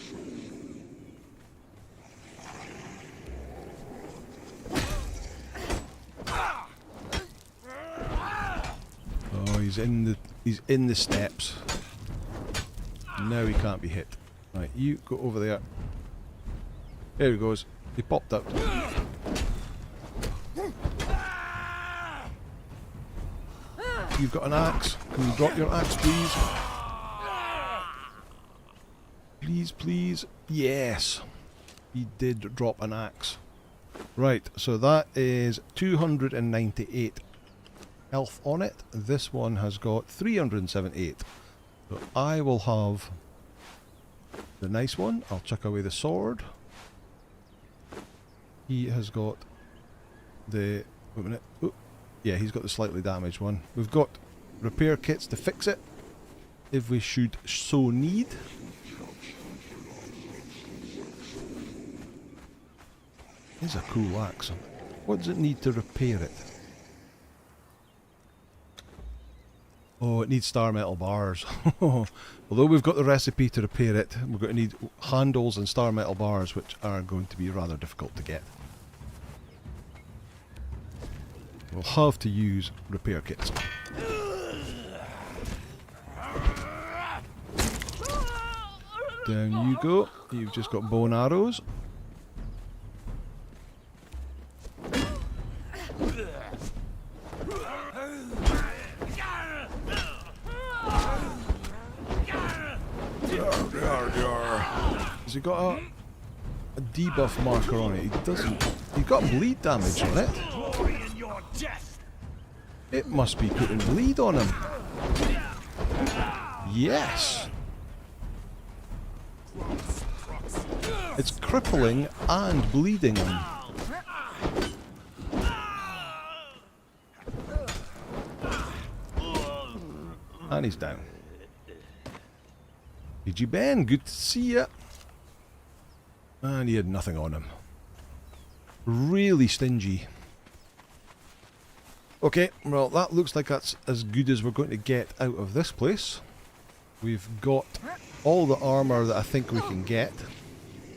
Oh, he's in the steps. Now he can't be hit. Right, you go over there. There he goes. He popped up. You've got an axe. Can you drop your axe, please? Please, please. Yes. He did drop an axe. Right, so that is 298 health on it. This one has got 378. So I will have the nice one. I'll chuck away the sword. He has got the... Wait a minute. Oh, yeah, he's got the slightly damaged one. We've got repair kits to fix it, if we should so need. It's a cool axe. What does it need to repair it? Oh, it needs star metal bars. Although we've got the recipe to repair it, we're going to need handles and star metal bars, which are going to be rather difficult to get. We'll have to use repair kits. Down you go. You've just got bow and arrows. Has he got a debuff marker on it? He doesn't. He's got bleed damage on it. It must be putting bleed on him. Yes. It's crippling and bleeding him. And he's down. GG Ben, good to see ya. And he had nothing on him. Really stingy. Okay, well that looks like that's as good as we're going to get out of this place. We've got all the armour that I think we can get.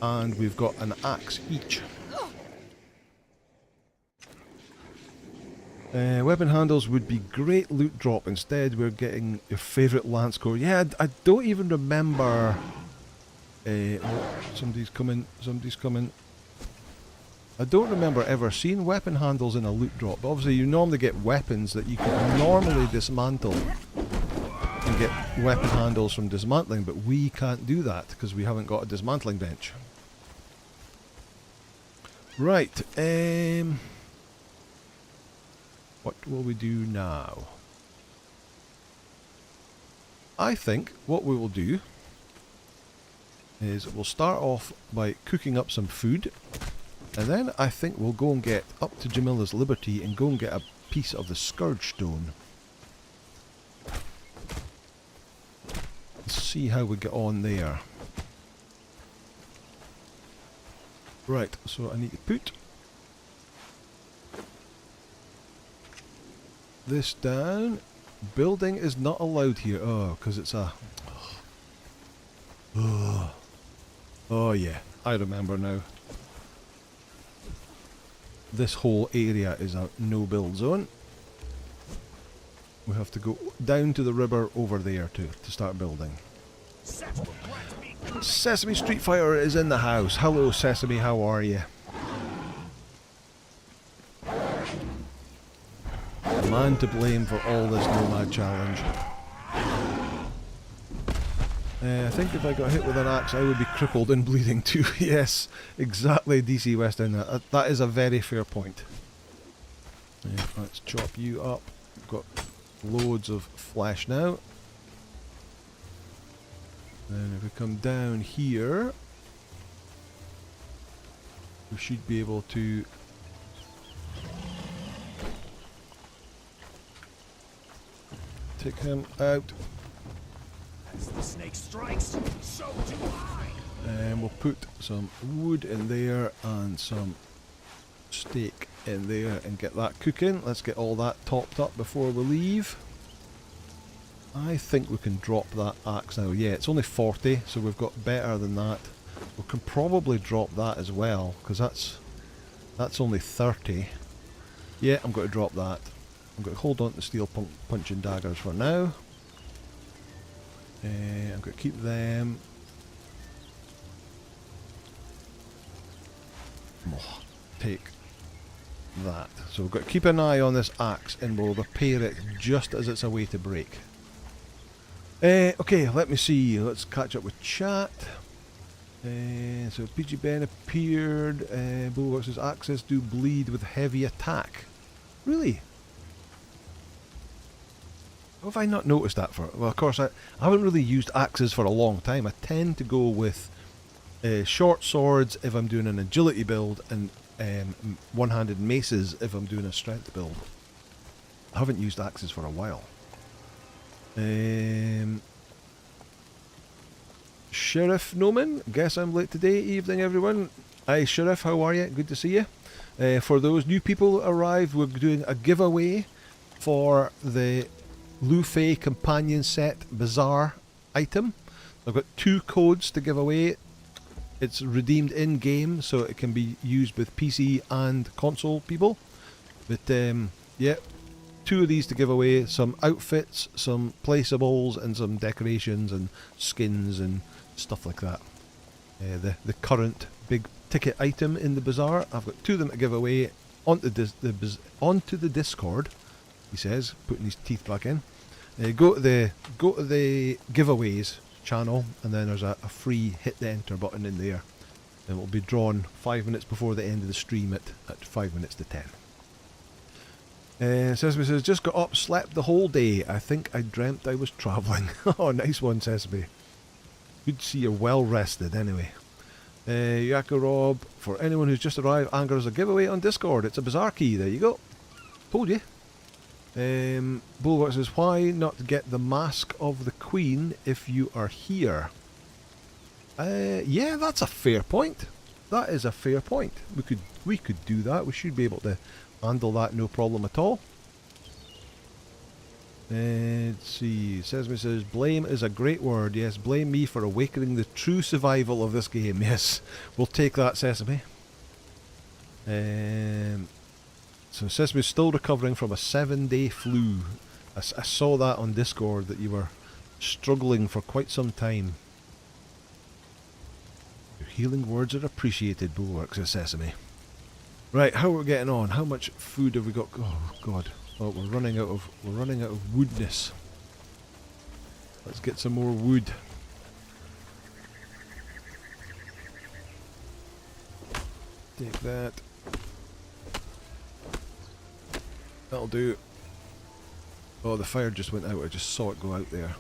And we've got an axe each. Weapon handles would be great loot drop. Instead we're getting your favourite lance core. Yeah, I don't even remember... oh, somebody's coming. I don't remember ever seeing weapon handles in a loot drop. But obviously you normally get weapons that you can normally dismantle and get weapon handles from dismantling, but we can't do that because we haven't got a dismantling bench. Right, what will we do now? I think what we will do is we'll start off by cooking up some food, and then I think we'll go and get up to Jamilla's Liberty and go and get a piece of the Scourgestone. Let's see how we get on there. Right, so I need to put this down. Building is not allowed here. Oh, because it's a... Oh yeah, I remember now. This whole area is a no-build zone. We have to go down to the river over there to start building. Sesame Street Fighter is in the house. Hello Sesame, how are you? The man to blame for all this Nomad challenge. I think if I got hit with an axe I would be crippled and bleeding too. Yes, exactly, DC West in that. That is a very fair point. Yeah, let's chop you up. We've got loads of flesh now. Then if we come down here, we should be able to take him out. As the snake strikes, so do I. And we'll put some wood in there and some steak in there and get that cooking. Let's get all that topped up before we leave. I think we can drop that axe now. Yeah, it's only 40, so we've got better than that. We can probably drop that as well, because that's only 30. Yeah, I'm going to drop that. I'm going to hold on to steel punching daggers for now. I'm going to keep them. Oh, take that. So we've got to keep an eye on this axe and we'll repair it just as it's away to break. Okay, let me see. Let's catch up with chat. So PG Ben appeared. Bulwarks says axes do bleed with heavy attack. Really? How have I not noticed that for? Well, of course, I haven't really used axes for a long time. I tend to go with short swords if I'm doing an agility build, and one-handed maces if I'm doing a strength build. I haven't used axes for a while. Sheriff Noman, guess I'm late today. Evening, everyone. Hi, Sheriff, how are you? Good to see you. For those new people that arrived, we're doing a giveaway for the Lufey Companion Set Bazaar item. I've got 2 codes to give away. It's redeemed in-game, so it can be used with PC and console people. But, yeah, 2 of these to give away. Some outfits, some placeables, and some decorations and skins and stuff like that. The current big ticket item in the bazaar. I've got 2 of them to give away onto the Discord. He says, putting his teeth back in. Go to the giveaways channel, and then there's a free hit the enter button in there, and it will be drawn 5 minutes before the end of the stream at 5 minutes to 10. Sesame says, just got up, slept the whole day. I think I dreamt I was travelling. Oh, nice one, Sesame. Good to see you're well rested anyway. Yaka Rob, for anyone who's just arrived, Anger is a giveaway on Discord. It's a bazaar key, there you go. Told you. Bulwark says, why not get the Mask of the Queen if you are here? Yeah, that's a fair point. That is a fair point. We could do that. We should be able to handle that, no problem at all. Let's see. Sesame says, blame is a great word. Yes, blame me for awakening the true survival of this game. Yes, we'll take that, Sesame. So Sesame's still recovering from a 7-day flu. I saw that on Discord, that you were struggling for quite some time. Your healing words are appreciated, Bulwark, says Sesame. Right, how are we getting on? How much food have we got? Oh God. Oh, we're running out of woodness. Let's get some more wood. Take that. That'll do. Oh, the fire just went out. I just saw it go out there.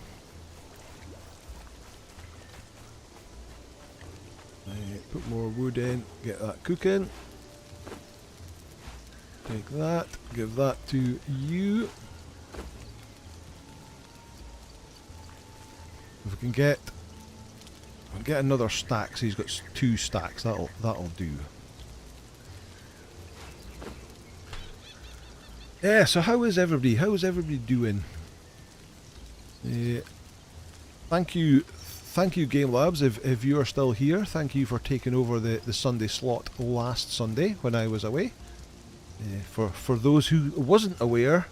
Put more wood in. Get that cooking. Take that. Give that to you. If we can get another stack. So he's got 2 stacks. That'll do. Yeah, so how is everybody? How is everybody doing? Thank you, Game Labs, if you are still here. Thank you for taking over the Sunday slot last Sunday when I was away. For those who wasn't aware,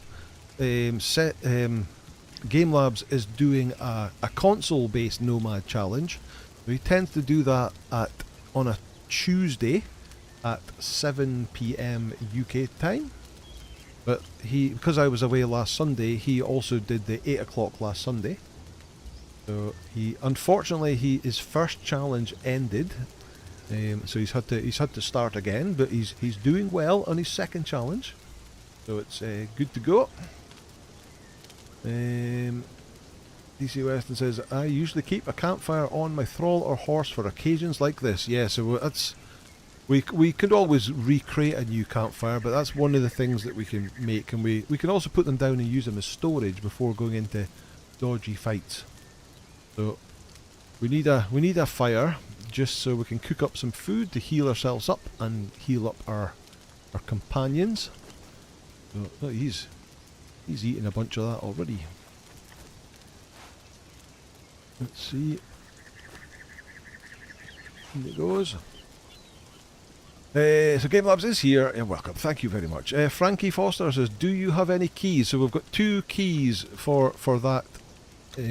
Game Labs is doing a console-based Nomad challenge. He tends to do that on a Tuesday at 7 PM UK time. But because I was away last Sunday, he also did the 8 o'clock last Sunday. So unfortunately his first challenge ended. So he's had to start again, but he's doing well on his second challenge. So it's good to go. DC Weston says, I usually keep a campfire on my thrall or horse for occasions like this. Yeah, so that's... We could always recreate a new campfire, but that's one of the things that we can make, and we can also put them down and use them as storage before going into dodgy fights. So we need a fire just so we can cook up some food to heal ourselves up and heal up our companions. So, oh, he's eating a bunch of that already. Let's see. In it goes. So Game Labs is here. You're welcome. Thank you very much. Frankie Foster says, "Do you have any keys?" So we've got 2 keys for that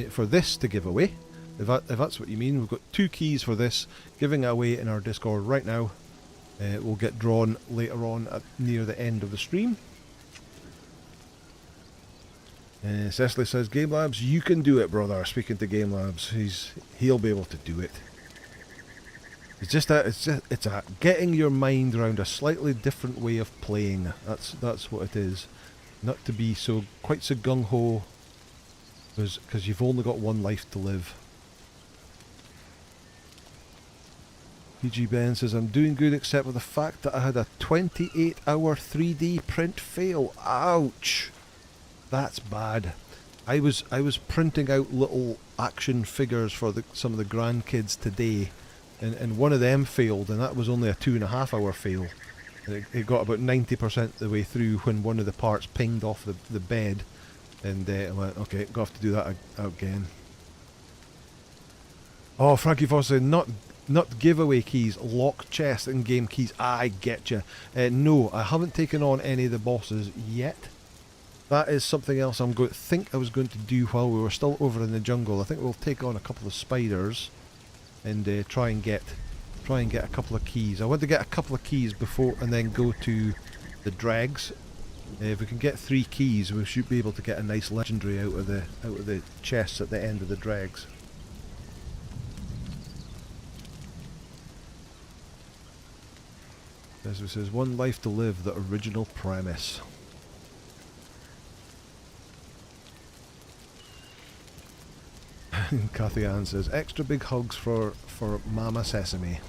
for this to give away. If that's what you mean, we've got 2 keys for this, giving away in our Discord right now. It will get drawn later on near the end of the stream. Cecily says, "Game Labs, you can do it, brother." Speaking to Game Labs, he'll be able to do it. It's just getting your mind around a slightly different way of playing. That's what it is. Not to be quite so gung ho because you've only got one life to live. PG Ben says, I'm doing good except for the fact that I had a 28-hour 3D print fail. Ouch! That's bad. I was printing out little action figures for some of the grandkids today, and one of them failed, and that was only a 2.5-hour fail. It got about 90% the way through when one of the parts pinged off the bed, and I went, okay, got to have to do that again. Oh, Frankie Foster said, not giveaway keys, lock chest and game keys. I get you. No, I haven't taken on any of the bosses yet. That is something else I was going to do while we were still over in the jungle. I think we'll take on a couple of spiders and try and get a couple of keys. I want to get a couple of keys before and then go to the dregs. If we can get 3 keys, we should be able to get a nice legendary out of the chests at the end of the dregs. As it says, one life to live, the original premise. Kathy Ann says, extra big hugs for Mama Sesame.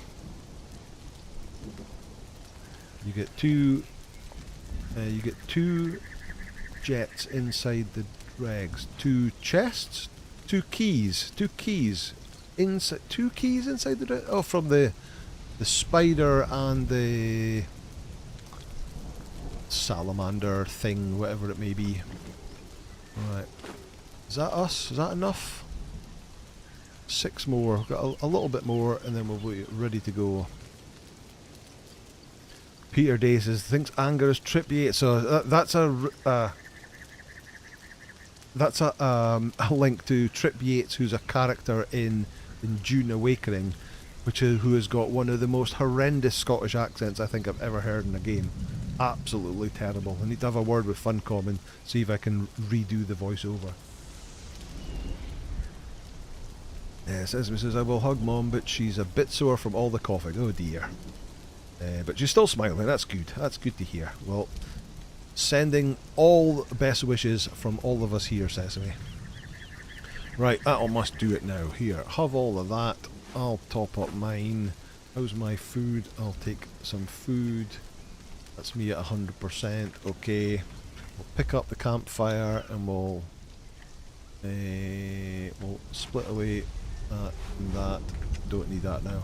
You get two jets inside the dregs, 2 chests, 2 keys inside, 2 keys inside the dregs. Oh, from the spider and the salamander thing, whatever it may be. Right, is that us? Is that enough? 6 more. We've got a little bit more, and then we'll be ready to go. Peter Day says, thinks anger is Trip Yates. So that's a link to Trip Yates, who's a character in Dune Awakening, who has got one of the most horrendous Scottish accents I think I've ever heard in a game. Absolutely terrible. I need to have a word with Funcom and see if I can redo the voiceover. Sesame says, I will hug Mom, but she's a bit sore from all the coughing. Oh dear. But she's still smiling. That's good. That's good to hear. Well, sending all the best wishes from all of us here, Sesame. Right, that'll must do it now. Here, have all of that. I'll top up mine. How's my food? I'll take some food. That's me at 100%. Okay. We'll pick up the campfire and we'll split away that and that. Don't need that now.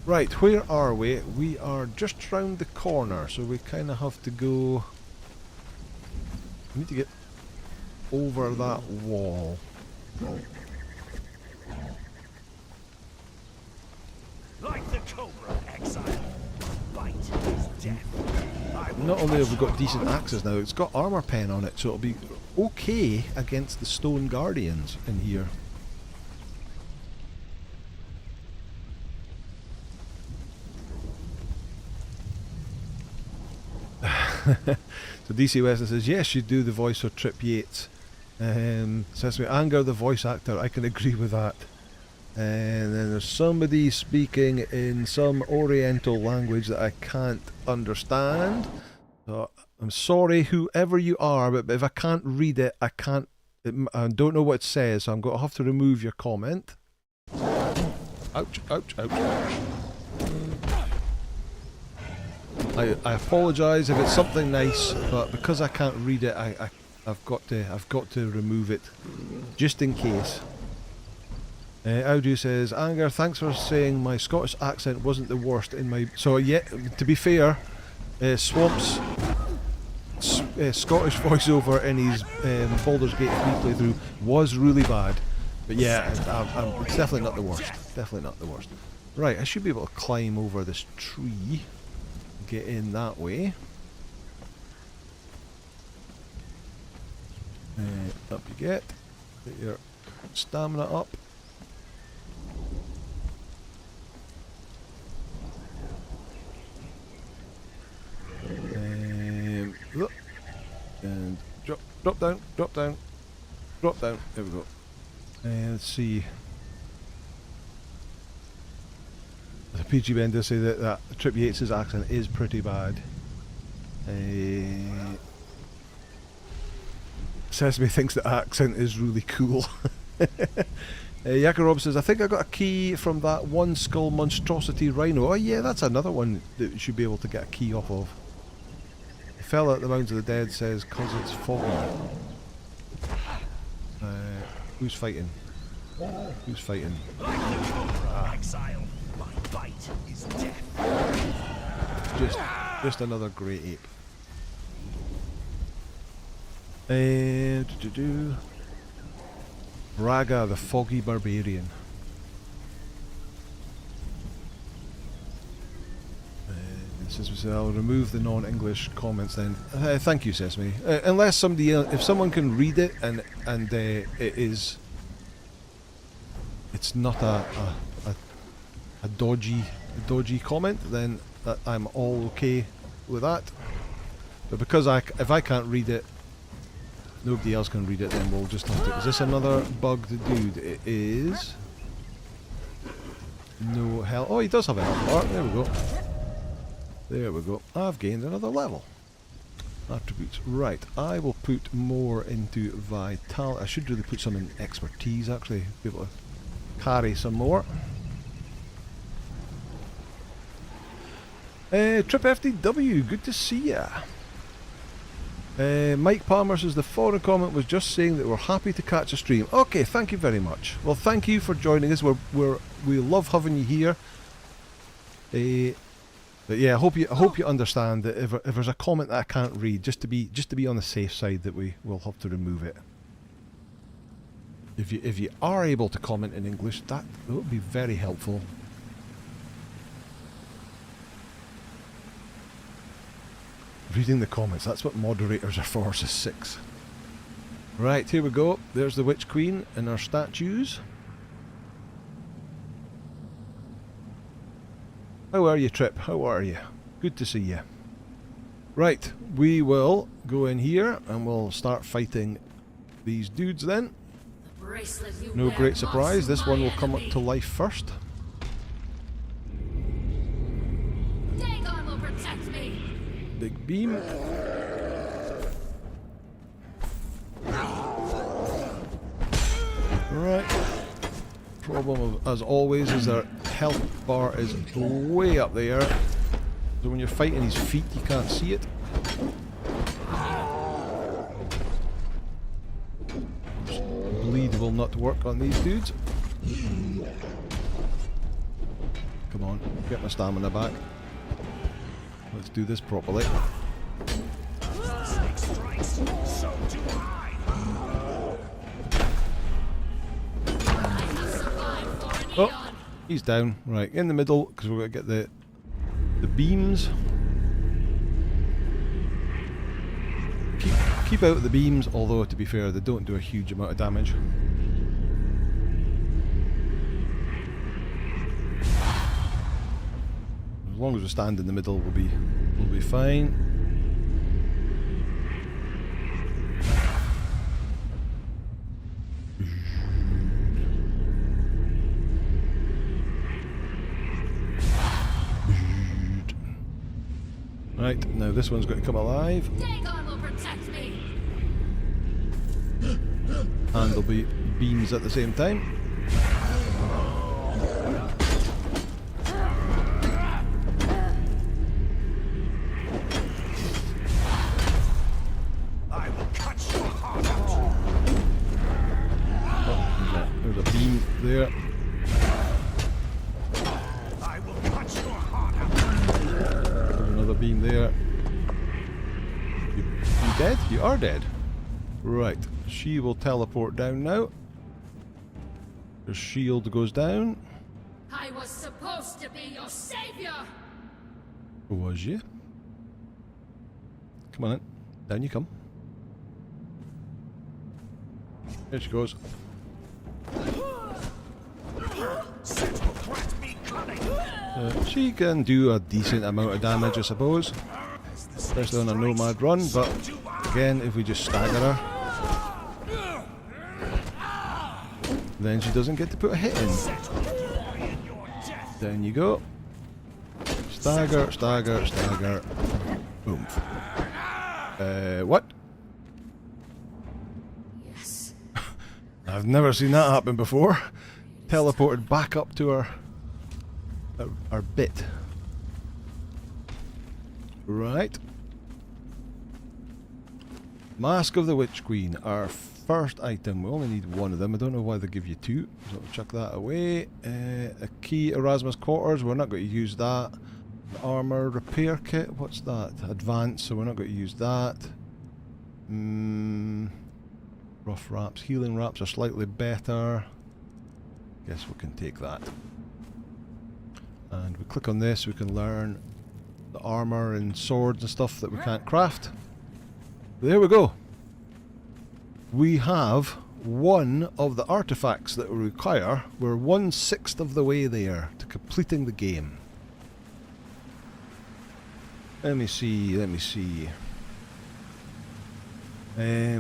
Right, where are we? We are just round the corner, so we kind of have to go. We need to get over that wall. Like the cobra exile, bite is death. Not only have we got decent axes now, it's got armour pen on it, so it'll be okay against the stone guardians in here. So DC Weston says, yes, you do the voice for Trip Yates. Says me, Anger, the voice actor, I can agree with that. And then there's somebody speaking in some oriental language that I can't understand. So I'm sorry, whoever you are, but if I can't read it, I don't know what it says, so I'm going to have to remove your comment. Ouch, ouch, ouch. I apologise if it's something nice, but because I can't read it, I've got to remove it, just in case. Audio says, Anger, thanks for saying my Scottish accent wasn't the worst in my... So yeah, to be fair, Swamp's Scottish voiceover in his Baldur's Gate 3 playthrough was really bad. But yeah, it's definitely not the worst. Definitely not the worst. Right, I should be able to climb over this tree. Get in that way. Up you get your stamina up. And drop down, drop down, drop down. There we go. Let's see. The PG Ben does say that Trip Yates' accent is pretty bad. Sesame thinks the accent is really cool. Yakorob says, I think I got a key from that one skull monstrosity rhino. Oh yeah, that's another one that you should be able to get a key off of. The fella at the Mounds of the Dead says, cause it's foggy. Who's fighting? Who's fighting? Exile. My bite is death. Just another grey ape. Braga, the foggy barbarian. Sesame says, I'll remove the non-English comments then. Thank you, Sesame. Unless somebody else, if someone can read it and it's not a dodgy comment, then I'm all okay with that. But because if I can't read it, nobody else can read it, then we'll just have to... Is this another bugged dude? It is. No hell. Oh, he does have a health bar. There we go. There we go. I've gained another level. Attributes. Right. I will put more into vitality. I should really put some in expertise, actually. Be able to carry some more. Trip FDW, good to see ya. Mike Palmer says the foreign comment was just saying that we're happy to catch a stream. Okay, thank you very much. Well, thank you for joining us. We love having you here. But yeah, I hope you understand that if there's a comment that I can't read, just to be on the safe side, that we will have to remove it. If you are able to comment in English, that would be very helpful. Reading the comments, that's what moderators are for, says 6. Right, here we go. There's the Witch Queen and her statues. How are you, Trip? How are you? Good to see you. Right, we will go in here and we'll start fighting these dudes then. No great surprise, this one will come up to life first. Big beam. Right. Problem as always is their health bar is way up there. So when you're fighting his feet you can't see it. Bleed will not work on these dudes. Come on, get my stamina back. Let's do this properly. Oh, he's down. Right, in the middle, because we're going to get the beams. Keep out of the beams, although to be fair, they don't do a huge amount of damage. As long as we stand in the middle, we'll be fine. Right, now this one's going to come alive. Dagon will protect me. And there'll be beams at the same time. There. I will cut your heart out. There's another beam there. You dead? You are dead. Right. She will teleport down now. Her shield goes down. I was supposed to be your savior. Was you? Come on in. Down you come. There she goes. She can do a decent amount of damage, I suppose, especially on a nomad run, but again, if we just stagger her, then she doesn't get to put a hit in. Down you go. Stagger, stagger, stagger. Boom. What? I've never seen that happen before. Teleported back up to our bit. Right. Mask of the Witch Queen, our first item. We only need one of them. I don't know why they give you two, so we'll chuck that away. A key, Erasmus Quarters, we're not going to use that. The armour repair kit, what's that? Advanced, so we're not going to use that. Rough wraps, healing wraps are slightly better. Guess we can take that. And we click on this, we can learn the armour and swords and stuff that we can't craft. There we go. We have one of the artifacts that we require. We're 1/6 of the way there to completing the game. Let me see.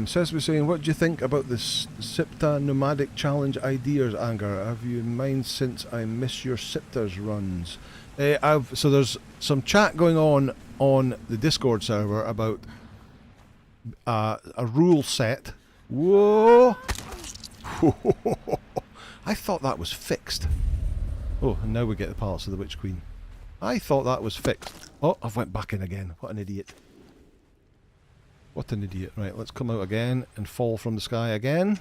Sesame saying, what do you think about this Sipta nomadic challenge ideas, Anger? Have you in mind since I miss your Sipta's runs? So there's some chat going on the Discord server about a rule set. Whoa! I thought that was fixed. Oh, and now we get the Palace of the Witch Queen. I thought that was fixed. Oh, I've went back in again. What an idiot. What an idiot. Right, let's come out again and fall from the sky again.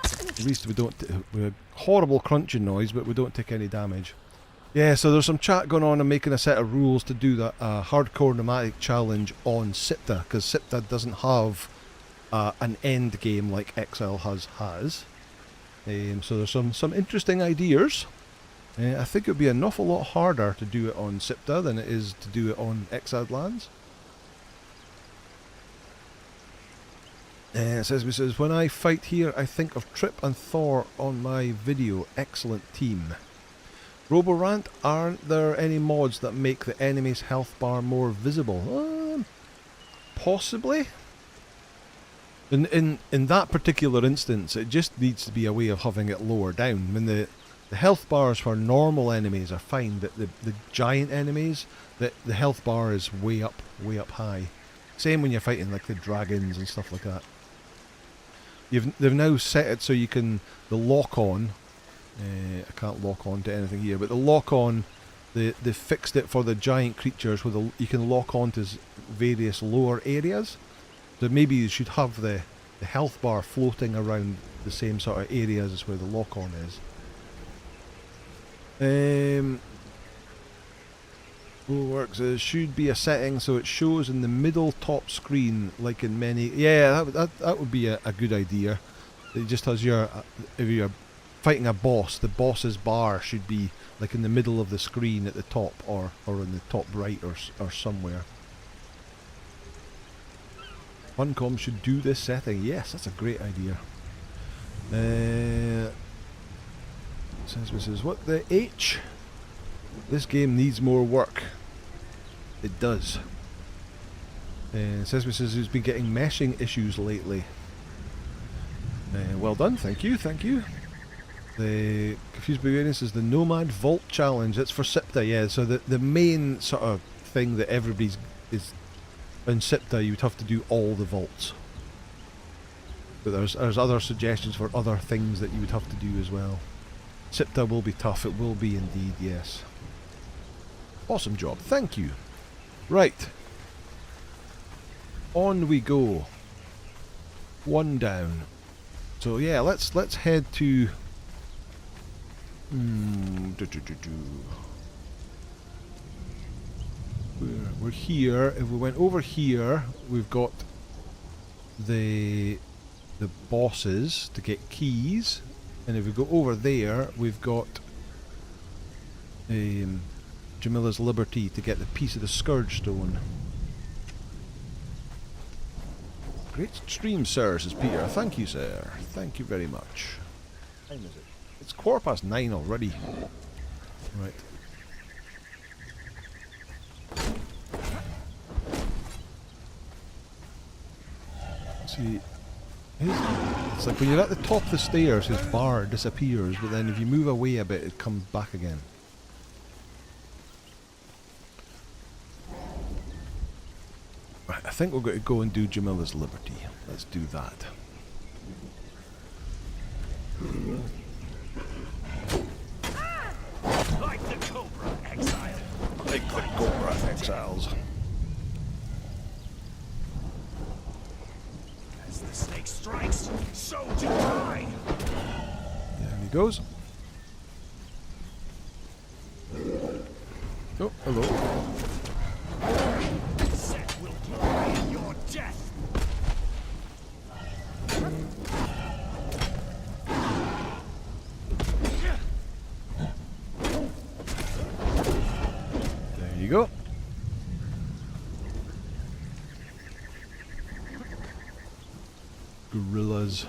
At least we don't... We're a horrible crunching noise, but we don't take any damage. Yeah, so there's some chat going on and making a set of rules to do the Hardcore Nomadic challenge on Sipta, because Sipta doesn't have an end game like Exile has. So there's some interesting ideas. I think it would be an awful lot harder to do it on Sipta than it is to do it on Exiled Lands. It says, when I fight here, I think of Trip and Thor on my video. Excellent team. Roborant, aren't there any mods that make the enemy's health bar more visible? Possibly. In that particular instance, it just needs to be a way of having it lower down. When the health bars for normal enemies are fine, but the giant enemies, the health bar is way up high. Same when you're fighting like the dragons and stuff like that. They've now set it so you can, the lock on, I can't lock on to anything here, but the lock on, they fixed it for the giant creatures where you can lock on to various lower areas. So maybe you should have the health bar floating around the same sort of areas as where the lock on is. Works should be a setting so it shows in the middle top screen like in many. Yeah, that would be a good idea. It just has if you're fighting a boss, the boss's bar should be like in the middle of the screen at the top or in the top right or somewhere. Funcom should do this setting. Yes, that's a great idea. Says what the H? This game needs more work. It does. Says who's been getting meshing issues lately. Well done, thank you. The Confused Beginners is the Nomad Vault Challenge. It's for Sipta, yeah. So the main sort of thing that everybody's is in Sipta, you would have to do all the vaults. But there's other suggestions for other things that you would have to do as well. Sipta will be tough, it will be indeed, yes. Awesome job, thank you. Right. On we go. One down. So yeah, let's head to... We're here. If we went over here, we've got the bosses to get keys. And if we go over there, we've got Jamilla's Liberty to get the piece of the Scourgestone. Great stream, sir, says Peter. Thank you, sir. Thank you very much. What time is it? It's 9:15 already. Right. See, it's like when you're at the top of the stairs, his bar disappears, but then if you move away a bit, it comes back again. Right, I think we're going to go and do Jamilla's Liberty. Let's do that. Like the Cobra Exile. Like the Cobra Exiles. As the snake strikes, so do I. There he goes. Oh, hello. Set will glory in your death. There you go. Gorillas.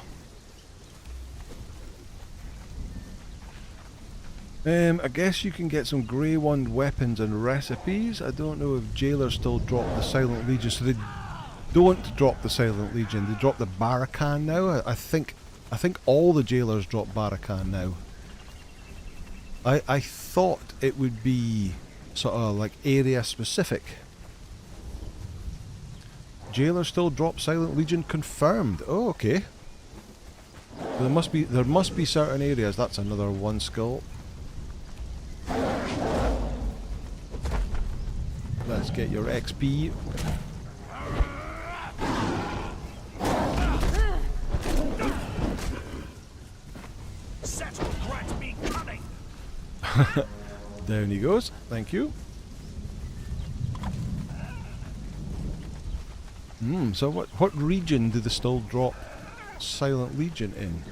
I guess you can get some Grey Wand weapons and recipes. I don't know if jailers still drop the Silent Legion, so they don't drop the Silent Legion. They drop the Barakan now. I think all the jailers drop Barakan now. I thought it would be sort of like area specific. Jailers still drop Silent Legion confirmed. Oh, okay. There must be certain areas. That's another one skill. Let's get your XP. Set will grant me cunning. Down he goes. Thank you. So what region do they still drop Silent Legion in?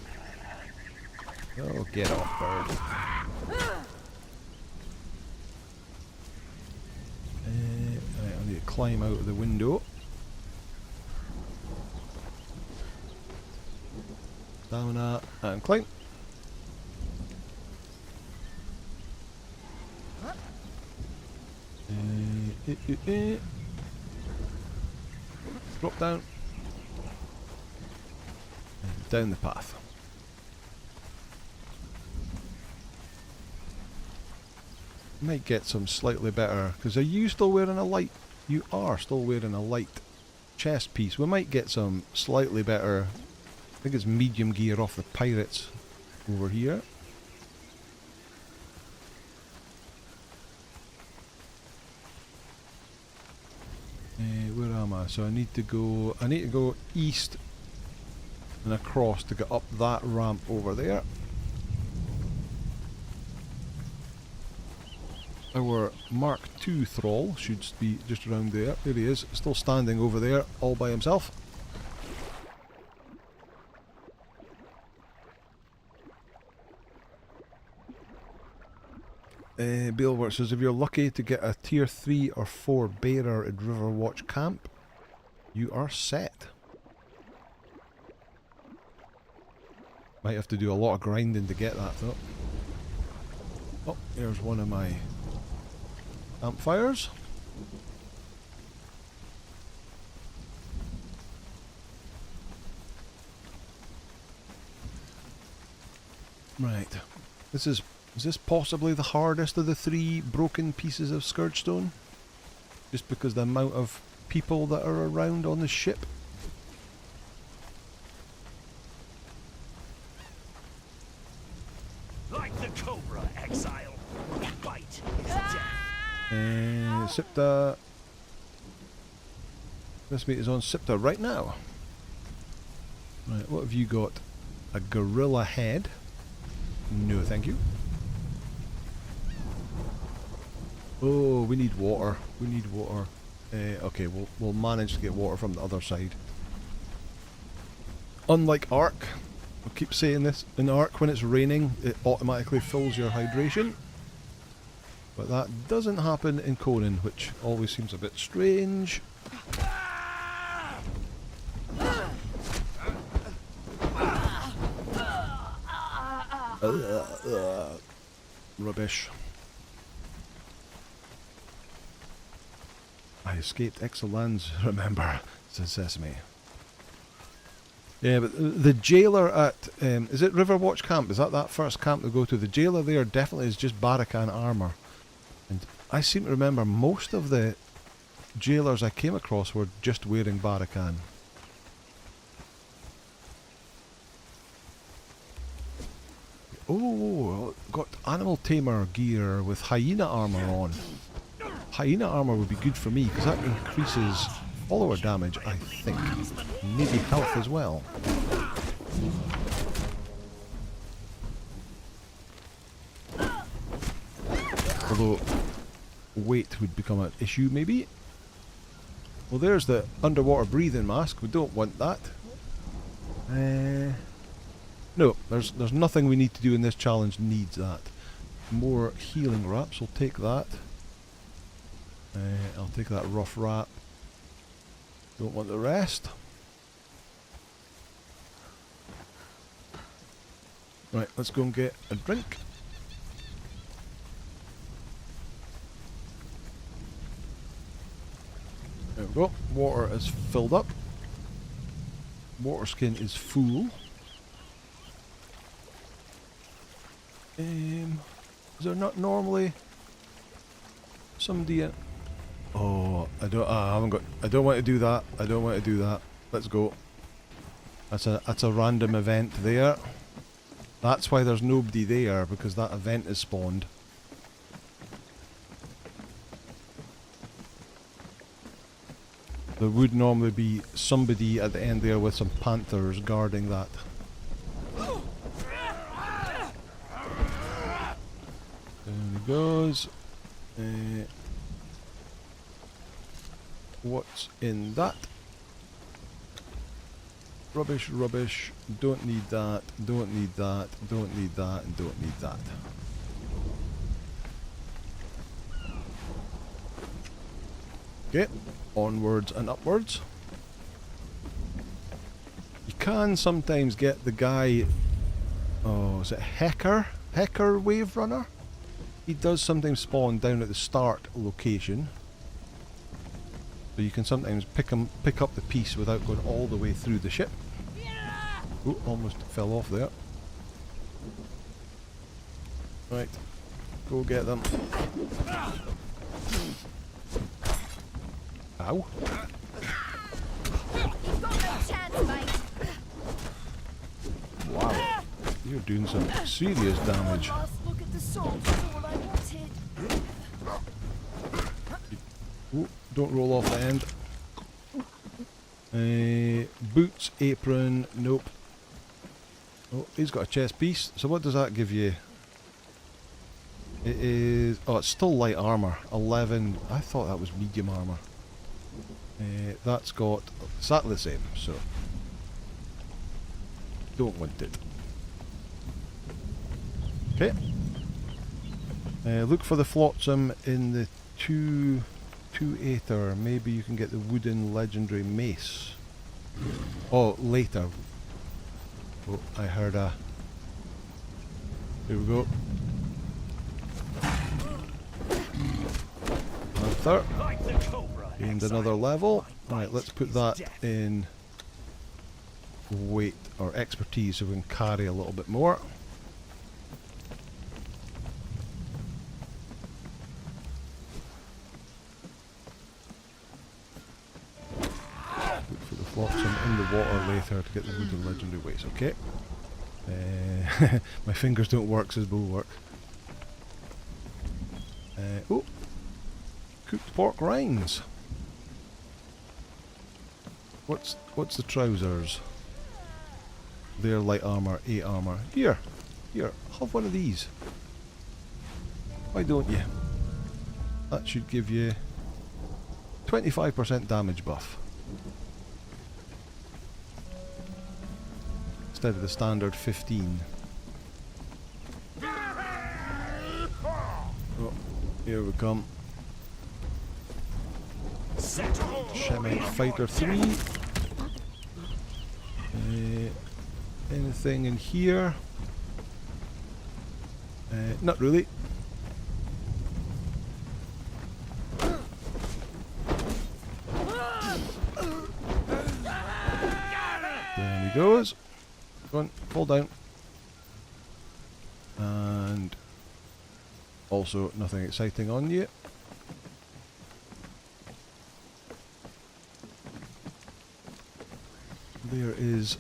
Oh, get off, bird. Right, I need to climb out of the window. Stamina and climb. Drop down. And down the path. Might get some slightly better, because are you still wearing a light? You are still wearing a light chest piece. We might get some slightly better, I think it's medium gear off the pirates over here. Where am I? So I need to go east and across to get up that ramp over there. Our Mark II thrall should be just around there. There he is, still standing over there all by himself. Balework says if you're lucky to get a tier 3 or 4 bearer at Riverwatch Camp, you are set. Might have to do a lot of grinding to get that though. Oh, there's one of my campfires. Right. Is this possibly the hardest of the 3 broken pieces of Scourgestone? Just because the amount of people that are around on the ship? Like the Cobra Exile. Bite is death. Sipta. This mate is on Sipta right now. Right, what have you got? A gorilla head? No, thank you. Oh, we need water. We need water. Okay, we'll manage to get water from the other side. Unlike Ark, I'll keep saying this, in Ark when it's raining it automatically fills your hydration. But that doesn't happen in Conan, which always seems a bit strange. Rubbish. I escaped Exolands, remember, says Sesame. Yeah, but the jailer at, is it Riverwatch Camp? Is that first camp to go to? The jailer there definitely is just Barakan armour. And I seem to remember most of the jailers I came across were just wearing Barakan. Oh, got animal tamer gear with hyena armour on. Hyena armour would be good for me because that increases follower damage, I think. Maybe health as well. Although weight would become an issue maybe. Well, there's the underwater breathing mask. We don't want that. No, there's nothing we need to do in this challenge needs that. More healing wraps, we'll take that. I'll take that rough wrap. Don't want the rest. Right, let's go and get a drink. There we go. Water is filled up. Water skin is full. Is there not normally somebody in? Oh, I haven't got. I don't want to do that. I don't want to do that. Let's go. That's a random event there. That's why there's nobody there, because that event is spawned. There would normally be somebody at the end there with some panthers guarding that. There he goes. What's in that? Rubbish, rubbish. Don't need that. Don't need that. Don't need that. And don't need that. Okay. Onwards and upwards. You can sometimes get the guy. Oh, is it Hecker? Hecker Wave Runner? He does sometimes spawn down at the start location. So you can sometimes pick up the piece without going all the way through the ship. Oh, almost fell off there. Right, go get them. Ow. Wow, you're doing some serious damage. Ooh, don't roll off the end. Boots, apron, nope. Oh, he's got a chest piece. So what does that give you? It is... Oh, it's still light armour. 11. I thought that was medium armour. That's got exactly the same, so... Don't want it. Okay. Look for the flotsam in the 2-8er. Maybe you can get the wooden legendary mace. Oh, later. Oh, I heard a... Here we go. Panther. Gained another level. Right, let's put that in weight or expertise so we can carry a little bit more. Look for the flotsam in the water later to get the wooden legendary weights. Okay. My fingers don't work, says Bulwark. Oh, cooked pork rinds. What's the trousers? They're light armour, 8 armour. Here, have one of these. Why don't you? That should give you 25% damage buff. Instead of the standard 15. Oh, here we come. Shemite Fighter 3. Anything in here? Not really. There he goes. Go on, fall down. And also nothing exciting on you. There is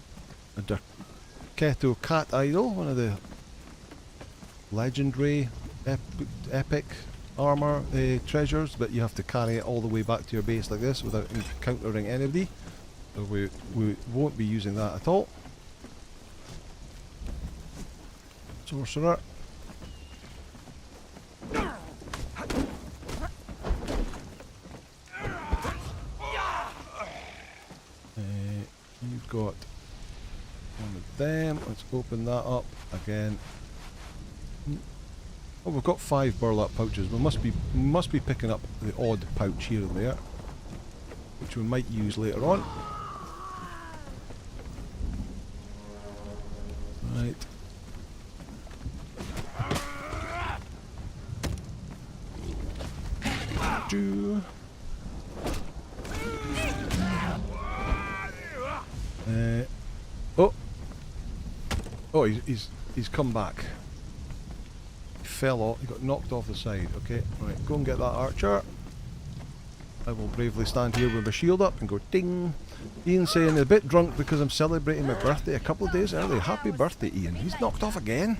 a Keto cat idol, one of the legendary, epic armour treasures, but you have to carry it all the way back to your base like this without encountering anybody. So we won't be using that at all. Sorcerer. You've got one of them. Let's open that up again. Oh, we've got 5 burlap pouches. We must be picking up the odd pouch here and there, which we might use later on. Right. Oh, he's come back. He fell off. He got knocked off the side. Okay, right. Go and get that archer. I will bravely stand here with my shield up and go ding. Ian's saying a bit drunk because I'm celebrating my birthday a couple of days early. Happy birthday, Ian. He's knocked off again.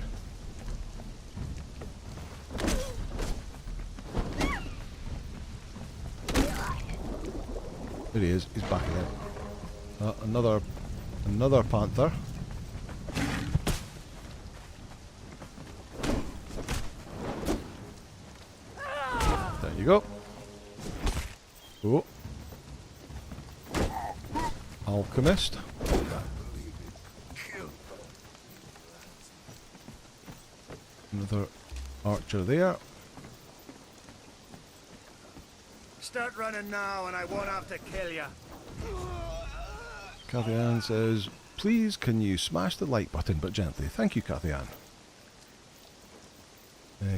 There he is. He's back again. Another panther. There you go. Oh. Alchemist. Another archer there. Start running now and I won't have to kill you. Cathy Ann says, please can you smash the like button but gently. Thank you, Cathy Ann.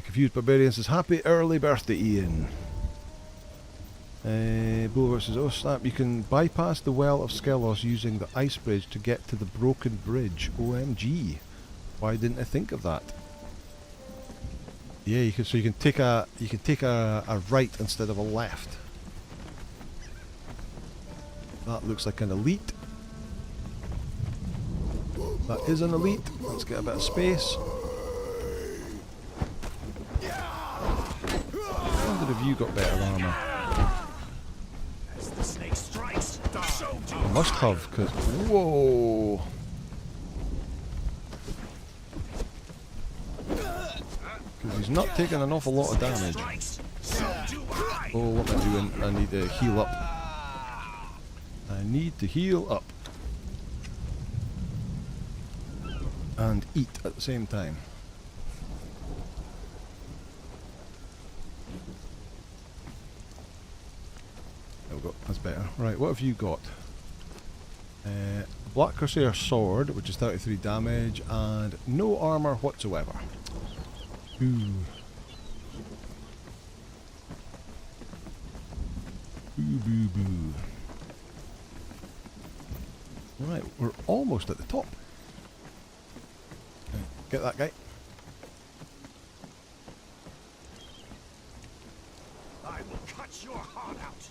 Confused Barbarian says, happy early birthday, Ian. Bulwark says, oh snap, you can bypass the Well of Skelos using the ice bridge to get to the broken bridge. OMG. Why didn't I think of that? Yeah, you can take a right instead of a left. That looks like an elite. That is an elite. Let's get a bit of space. I wonder if you got better armour. As the snake strikes, so do I must have, because whoa. Because he's not taking an awful lot of damage. Oh, what am I doing? I need to heal up. I need to heal up. And eat at the same time. There we go, that's better. Right, what have you got? Black Corsair Sword, which is 33 damage, and no armour whatsoever. Ooh. Boo boo boo. Right, we're almost at the top. Get that guy. I will cut your heart out.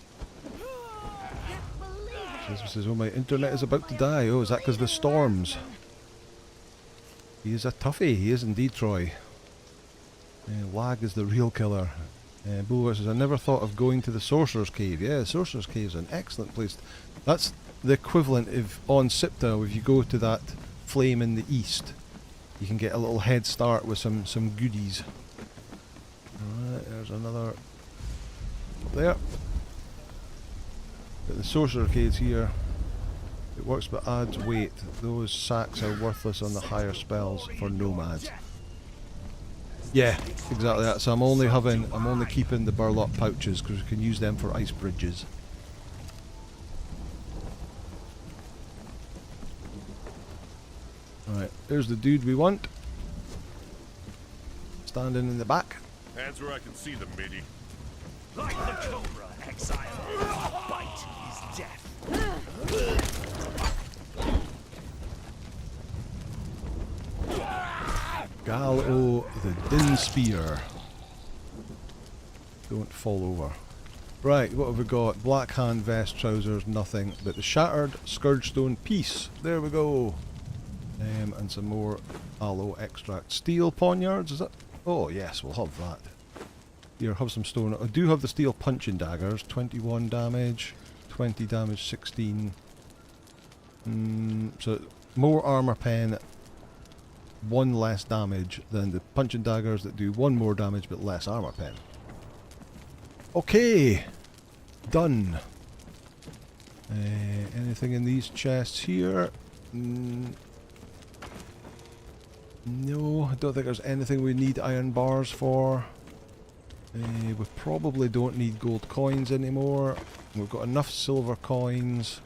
Says, oh, my internet is about to die. Oh, is that because of the storms? He is a toughie. He is indeed, Troy. Lag is the real killer. Bulwark says, I never thought of going to the Sorcerer's Cave. Yeah, Sorcerer's Cave is an excellent place. That's the equivalent of on Sipta, if you go to that flame in the east. You can get a little head start with some goodies. Alright, there's another up there. Got the Sorcerer Caves here. It works but adds weight. Those sacks are worthless on the higher spells for nomads. Yeah, exactly that. So I'm only keeping the burlap pouches because we can use them for ice bridges. Alright, there's the dude we want. Standing in the back. Hands where I can see them, matey. Like the cobra, exile. Bite is death. Gal-O the Din Spear. Don't fall over. Right, what have we got? Black hand, vest, trousers, nothing. But the shattered Scourgestone piece. There we go. And some more aloe extract. Steel poniards, is it? Oh yes, we'll have that. Here, have some stone. I do have the steel punching daggers. 21 damage, 20 damage, 16. So more armor pen, 1 less damage than the punching daggers that do 1 more damage but less armor pen. Okay, done. Anything in these chests here? No, I don't think there's anything we need iron bars for. We probably don't need gold coins anymore. We've got enough silver coins.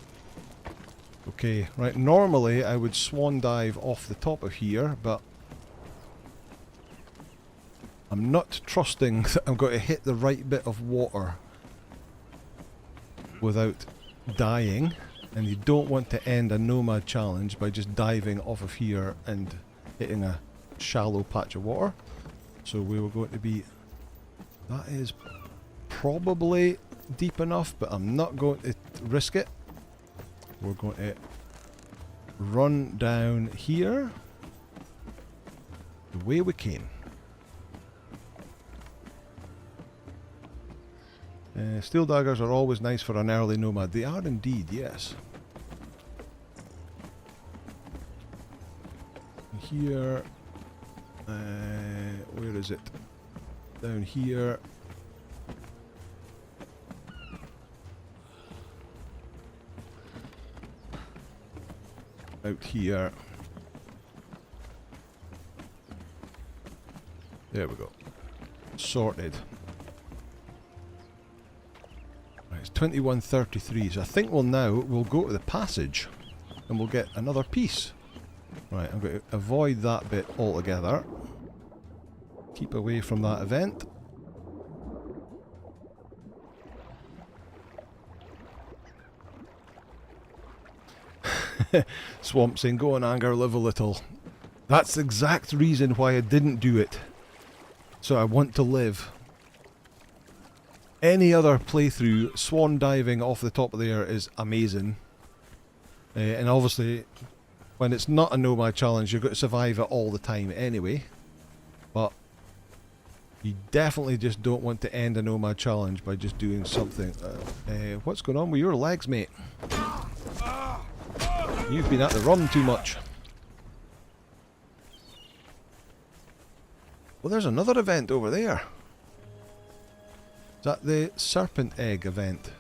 Okay, right, normally I would swan dive off the top of here, but I'm not trusting that I'm going to hit the right bit of water without dying, and you don't want to end a nomad challenge by just diving off of here and hitting a shallow patch of water. So we were going to be... That is probably deep enough, but I'm not going to risk it. We're going to run down here the way we came. Steel daggers are always nice for an early nomad. They are indeed, yes. Here, where is it? Down here. Out here. There we go. Sorted. Right, it's 21:33, so I think we'll go to the passage and we'll get another piece. Right, I'm going to avoid that bit altogether. Keep away from that event. Swamp saying, go on anger, live a little. That's the exact reason why I didn't do it. So I want to live. Any other playthrough, swan diving off the top of there is amazing. And obviously, when it's not a nomad challenge, you're going to survive it all the time anyway. But you definitely just don't want to end a nomad challenge by just doing something. What's going on with your legs, mate? You've been at the rum too much. Well, there's another event over there. Is that the serpent egg event?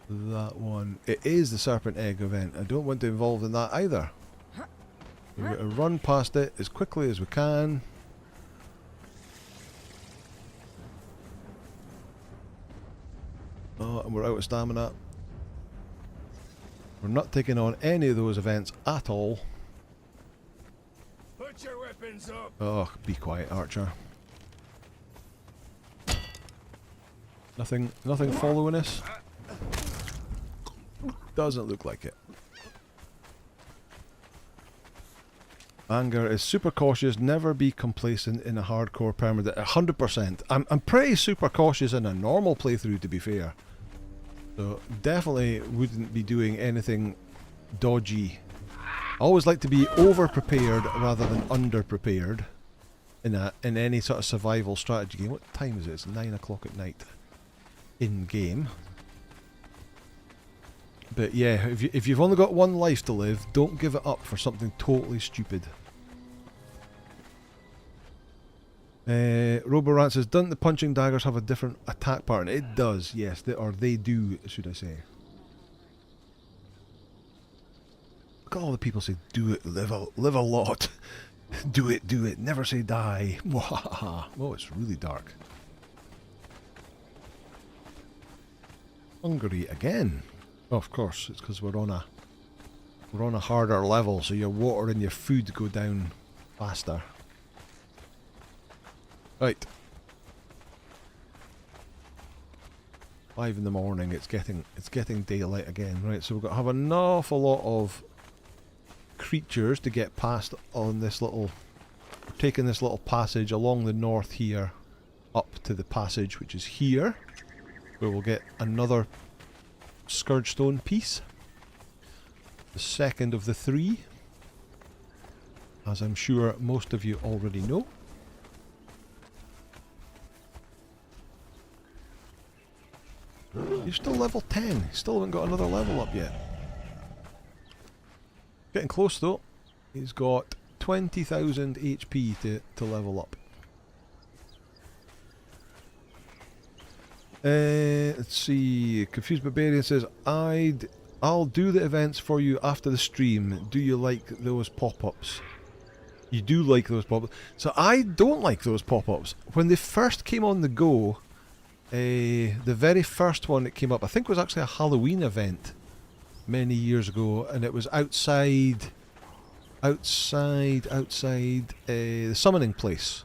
That one. It is the serpent egg event. I don't want to involve in that either. We're going to run past it as quickly as we can. Oh, and we're out of stamina. We're not taking on any of those events at all. Put your weapons up. Oh, be quiet, Archer. Nothing following us? Doesn't look like it. Anger is super cautious, never be complacent in a hardcore permadeath. 100%. I'm pretty super cautious in a normal playthrough, to be fair. So definitely wouldn't be doing anything dodgy. I always like to be over prepared rather than under prepared in any sort of survival strategy game. What time is it? It's 9 o'clock at night in game. But yeah, if you've only got one life to live, don't give it up for something totally stupid. Roborant says, don't the punching daggers have a different attack pattern? It does, yes. They do, should I say. Look at all the people say, do it, live a lot. Do it, never say die. Oh, it's really dark. Hungry again. Oh, of course, it's because we're on a harder level, so your water and your food go down faster. Right. 5 in the morning. It's getting daylight again. Right, so we've got to have an awful lot of creatures to get past on this little. We're taking this little passage along the north here, up to the passage which is here, where we'll get another Scourgestone piece. The second of the 3. as I'm sure most of you already know. You're still level 10. You still haven't got another level up yet. Getting close though. He's got 20,000 HP to level up. Let's see. Confused Barbarian says, I'll do the events for you after the stream. Do you like those pop-ups? You do like those pop-ups. So I don't like those pop-ups. When they first came on the go, the very first one that came up, I think was actually a Halloween event many years ago, and it was outside the summoning place.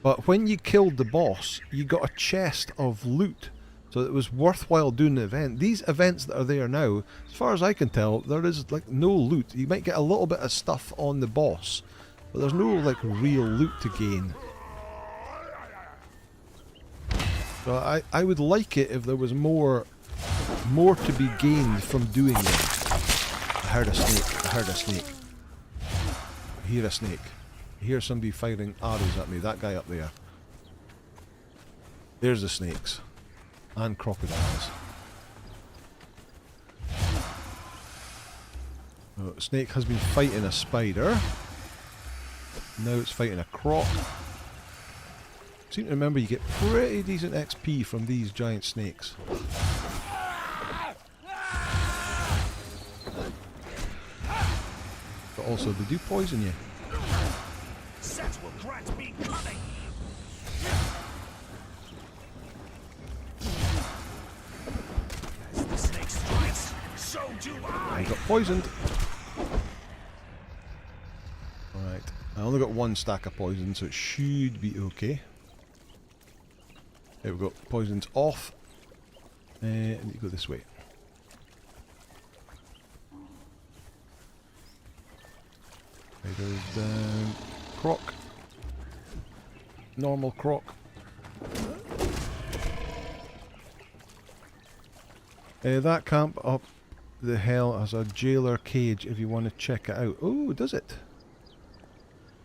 But when you killed the boss, you got a chest of loot, so it was worthwhile doing the event. These events that are there now, as far as I can tell, there is like no loot. You might get a little bit of stuff on the boss, but there's no like real loot to gain. So I would like it if there was more to be gained from doing them. I heard a snake. I heard a snake. I hear a snake. I hear somebody firing arrows at me. That guy up there. There's the snakes. And crocodiles. So, snake has been fighting a spider. Now it's fighting a croc. I seem to remember you get pretty decent XP from these giant snakes. But also they do poison you. Set will grant me cunning. As the snake strikes, so do I I. got poisoned. Right, I only got one stack of poison, so it should be okay. There we go, poison's off. And you go this way. Spiders down. Croc. Normal croc. That camp up the hill has a jailer cage if you want to check it out. Oh, does it?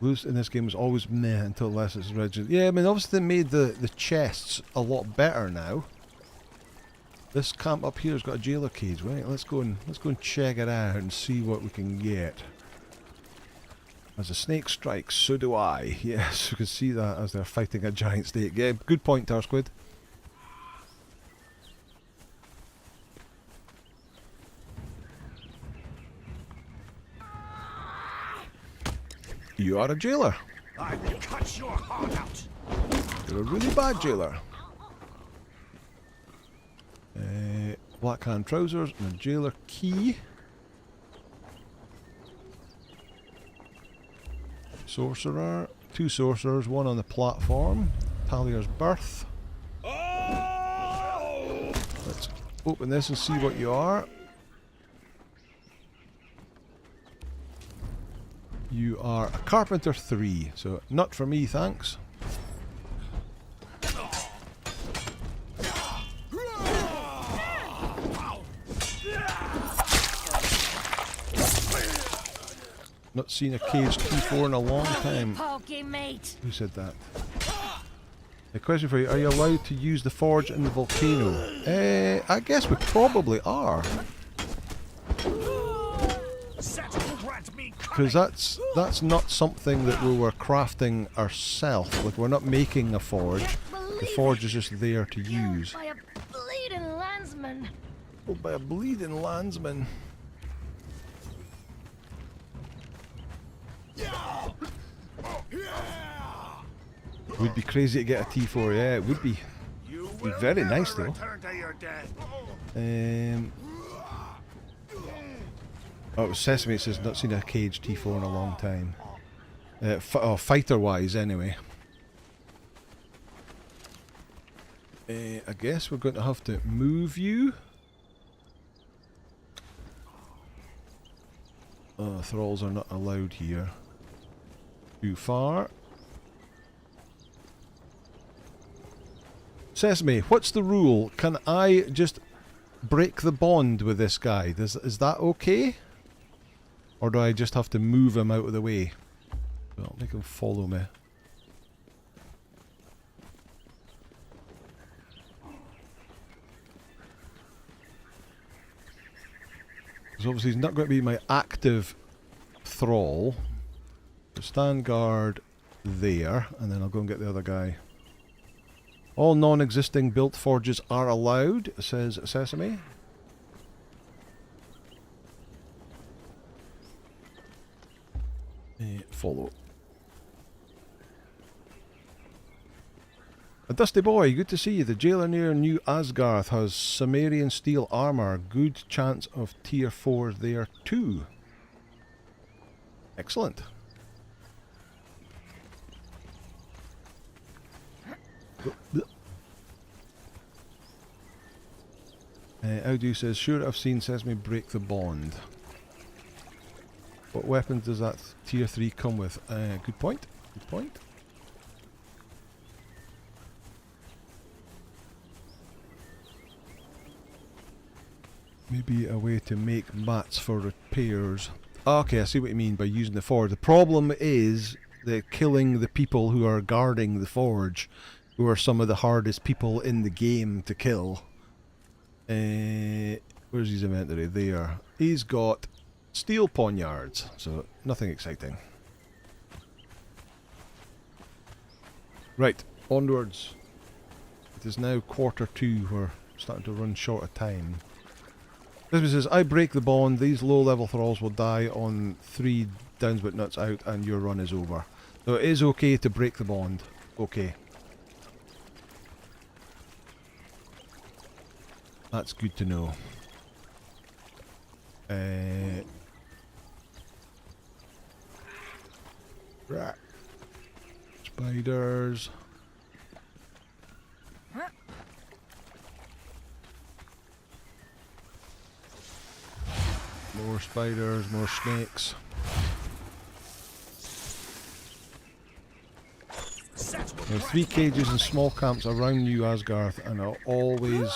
Loot in this game is always meh until less is registered. Yeah, I mean obviously they made the chests a lot better now. This camp up here has got a jailer cage, right? Let's go and check it out and see what we can get. As a snake strikes, so do I. Yes, you can see that as they're fighting a giant snake. Yeah, good point, Tarsquid. You are a jailer. I will cut your heart out. You're a really bad jailer. Black hand trousers and a jailer key. Sorcerer. 2 sorcerers, 1 on the platform. Talier's berth. Let's open this and see what you are. You are a Carpenter 3, so not for me, thanks. Not seen a caged T4 in a long time. Pokey mate. Who said that? A question for you, are you allowed to use the forge in the volcano? I guess we probably are. Because that's not something that we were crafting ourselves. Like, we're not making a forge. The forge is just there to use. By a bleeding landsman. Oh, by a bleeding landsman. Would be crazy to get a T4, yeah, it would be. Be very nice though. Oh, it was Sesame, it says not seen a cage T4 in a long time. Fighter wise anyway. I guess we're going to have to move you. Thralls are not allowed here. Too far. Sesame, what's the rule? Can I just break the bond with this guy? Is that okay? Or do I just have to move him out of the way? Well, make him follow me. Because obviously he's not going to be my active thrall. So stand guard there, and then I'll go and get the other guy. All non-existing built forges are allowed, says Sesame. Follow. A Dusty Boy, good to see you. The jailer near New Asgarth has Sumerian steel armour. Good chance of tier 4 there too. Excellent. Audu says, sure I've seen Sesame break the bond. What weapons does that tier 3 come with? Good point. Good point. Maybe a way to make mats for repairs. Okay, I see what you mean by using the forge. The problem is that killing the people who are guarding the forge, who are some of the hardest people in the game to kill. Where's his inventory? There. He's got steel poniards, so nothing exciting. Right, onwards. It is now 2:15. We're starting to run short of time. This says, I break the bond. These low-level thralls will die on 3 downs but nuts out, and your run is over. So it is okay to break the bond. Okay. That's good to know. Right. Spiders. More spiders, more snakes. There are 3 cages and small camps around New Asgarth, and I'll always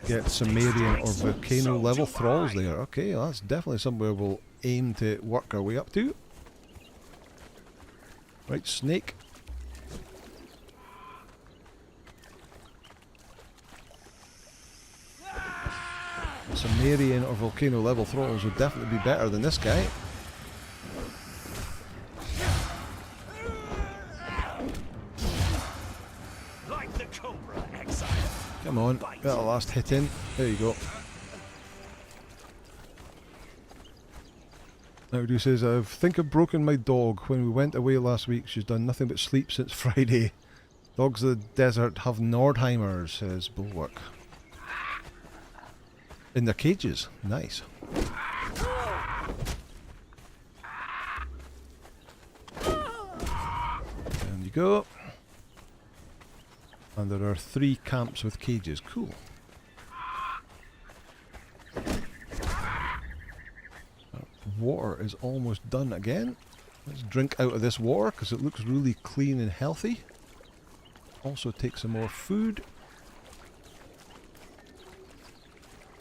get Sumerian or volcano level thralls there. Okay, well, that's definitely somewhere we'll aim to work our way up to. Right, snake. Sumerian or volcano level thralls would definitely be better than this guy. Like the Cobra Exile. Come on, get the last hit in. There you go. Now says, I think I've broken my dog. When we went away last week, she's done nothing but sleep since Friday. Dogs of the desert have Nordheimers, says Bulwark. In their cages. Nice. There you go. And there are 3 camps with cages. Cool. Water is almost done again. Let's drink out of this water because it looks really clean and healthy. Also take some more food.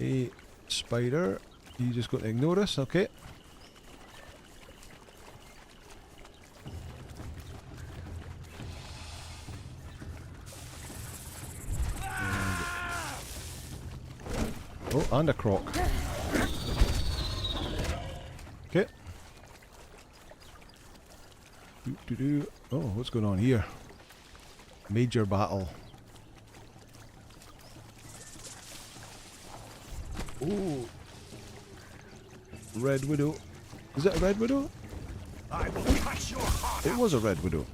A spider. You just got to ignore us, okay. And a croc. Okay. Oh, what's going on here? Major battle. Oh, Red Widow. Is it a Red Widow? I will cut your heart It was a Red Widow.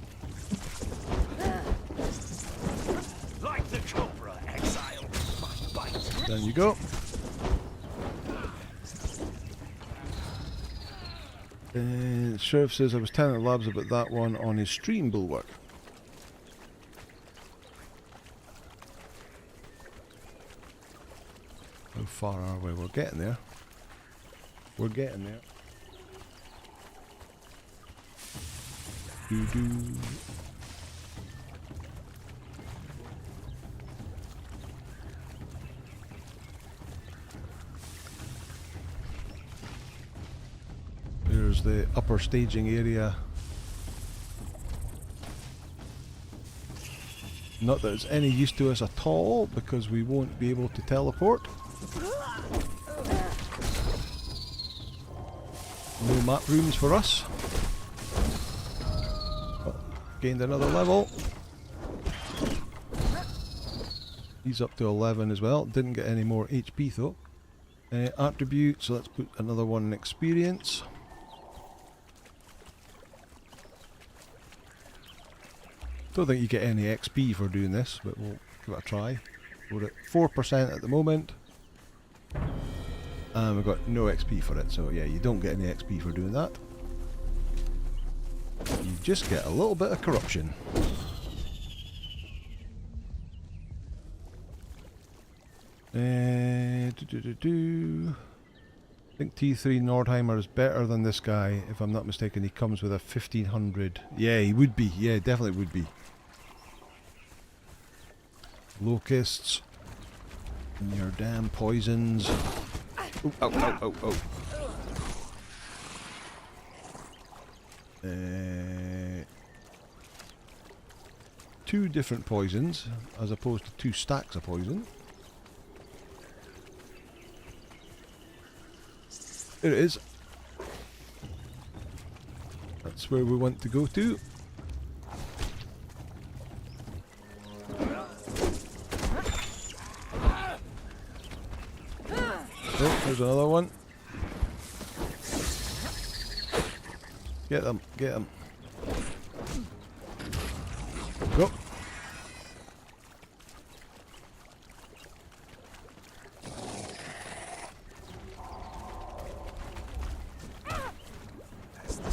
like the Cobra Exile. My bite. There you go. Sheriff says I was telling the labs about that one on his stream, Bulwark. How far are we? We're getting there. We're getting there. Doo-doo. There's the upper staging area Not that it's any use to us at all, because we won't be able to teleport. No map rooms for us. Oh, gained another level. He's up to 11 as well. Didn't get any more HP though. Attribute, so let's put another one in experience. Don't think you get any XP for doing this, but we'll give it a try. We're at 4% at the moment. And we've got no XP for it, so yeah, you don't get any XP for doing that. You just get a little bit of corruption. I think T3 Nordheimer is better than this guy, if I'm not mistaken. He comes with a 1500. Yeah, he would be. Yeah, definitely would be. Locusts. And your damn poisons. Oh, ow, ow, ow, ow. Two different poisons, as opposed to two stacks of poison. There it is. That's where we want to go to. Oh, there's another one. Get them, get them. Go.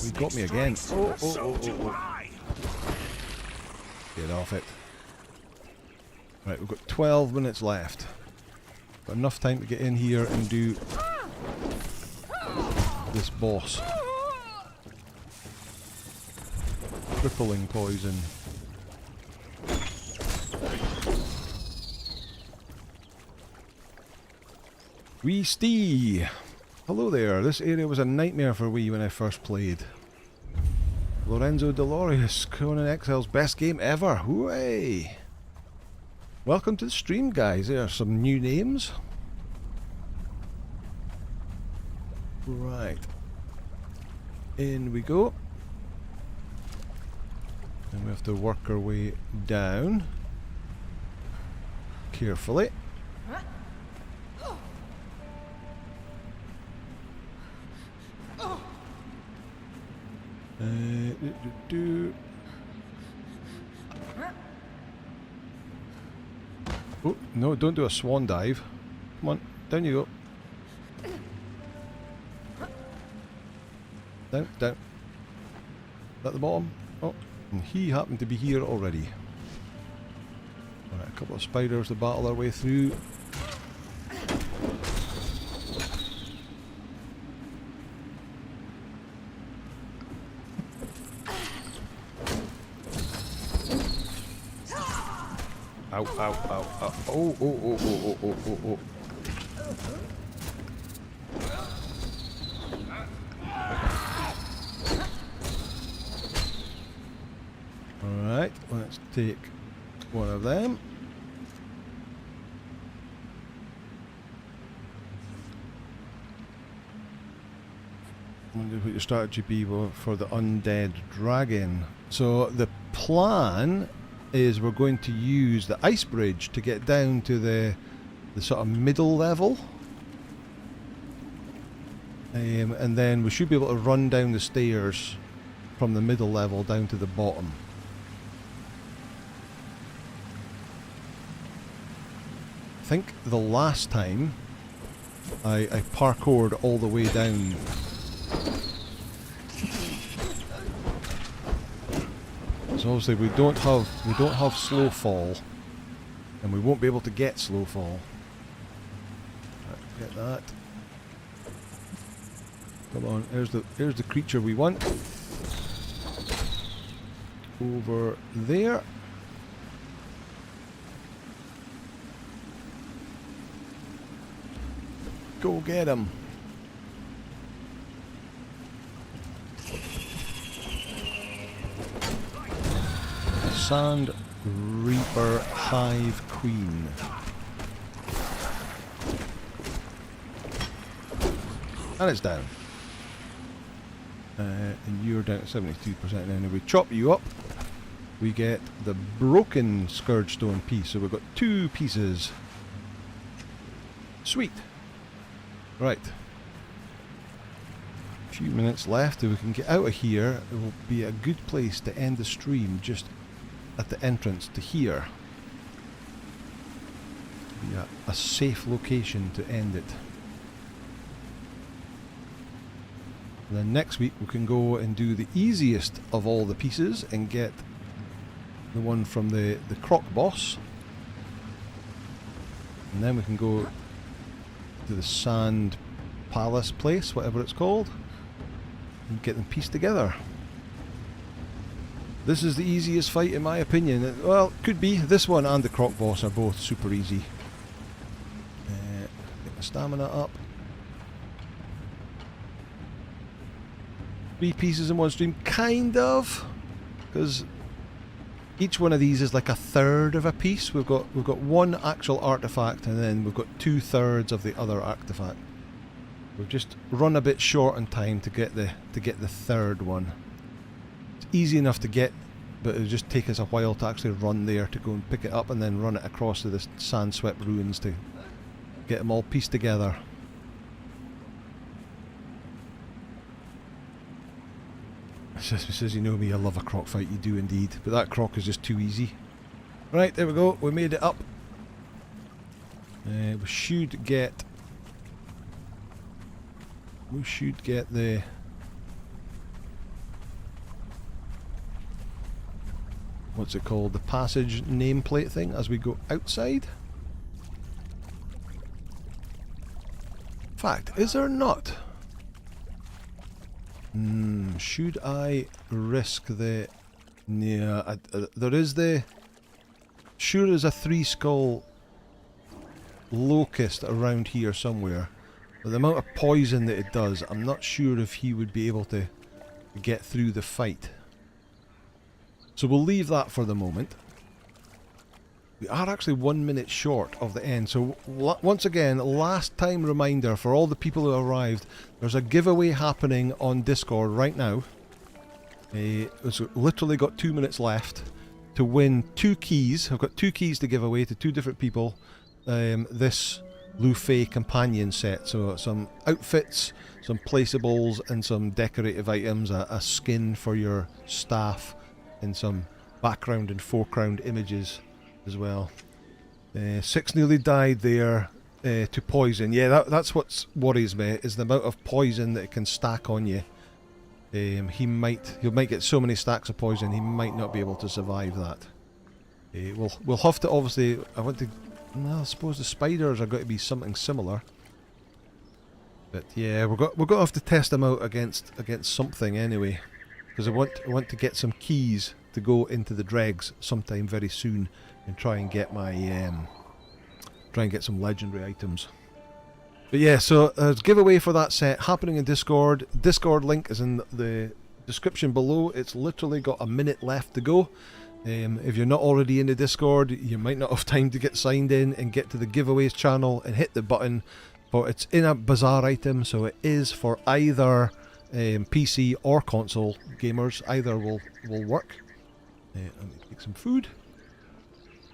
He got me again. Oh, oh, oh, oh, oh. Get off it. Right, we've got 12 minutes left. Got enough time to get in here and do this boss. Crippling poison. Wee Stee! Hello there, this area was a nightmare for me when I first played. Lorenzo Dolores, Conan Exiles, best game ever, hooray! Welcome to the stream, guys. There are some new names. Right. In we go. And we have to work our way down. Carefully. Oh, no, don't do a swan dive. Come on, down you go. Down, down. At the bottom. Oh, and he happened to be here already. Alright, a couple of spiders to battle our way through. Ow, ow, ow, ow. Oh, oh, oh, oh, oh, oh, oh, oh. Alright, let's take one of them. I wonder what your strategy be for the undead dragon. So the plan is we're going to use the ice bridge to get down to the sort of middle level. And then we should be able to run down the stairs from the middle level down to the bottom. I think the last time I parkoured all the way down. So obviously we don't have slow fall, and we won't be able to get slow fall. Right, get that. Come on, here's the creature we want. Over there. Go get him. Sand Reaper Hive Queen. And it's down. And you're down at 72%. And if we chop you up, we get the broken Scourgestone piece. So we've got 2 pieces. Sweet. Right. A few minutes left. If we can get out of here, it will be a good place to end the stream, just at the entrance to here. Be a safe location to end it. And then next week we can go and do the easiest of all the pieces and get the one from the croc boss. And then we can go to the sand palace place, whatever it's called, and get them pieced together. This is the easiest fight in my opinion. Well, could be. This one and the croc boss are both super easy. Get my stamina up. 3 pieces in one stream, kind of, because each one of these is like a third of a piece. We've got 1 actual artifact, and then we've got 2/3 of the other artifact. We've just run a bit short on time to get the third one. It's easy enough to get, but it'll just take us a while to actually run there to go and pick it up and then run it across to the sand-swept ruins to get them all pieced together. Says, you know me, I love a croc fight. You do indeed, but that croc is just too easy. Right, there we go. We made it up. We should get the what's it called? The passage nameplate thing as we go outside. In fact, is there not? Should I risk the... Yeah, there is the... Sure there's a 3-skull locust around here somewhere. But the amount of poison that it does, I'm not sure if he would be able to get through the fight. So we'll leave that for the moment. We are actually 1 minute short of the end, so once again, last time reminder for all the people who arrived, there's a giveaway happening on Discord right now. It's literally got 2 minutes left to win 2 keys. I've got 2 keys to give away to 2 different people. This Lufay companion set, so some outfits, some placeables and some decorative items, a skin for your staff and some background and foreground images as well. 6 nearly died there to poison. Yeah, that's what worries me, is the amount of poison that it can stack on you. He might get so many stacks of poison he might not be able to survive that. We'll have to obviously. Well, I suppose the spiders are going to be something similar. But yeah, we're going to have to test them out against something anyway, because I want to get some keys to go into the dregs sometime very soon and try and get some legendary items. But yeah, so there's a giveaway for that set happening in Discord. Discord link is in the description below. It's literally got a minute left to go. If you're not already in the Discord, you might not have time to get signed in and get to the giveaways channel and hit the button. But it's in a bazaar item, so it is for either PC or console gamers. Either will work. Let me take some food.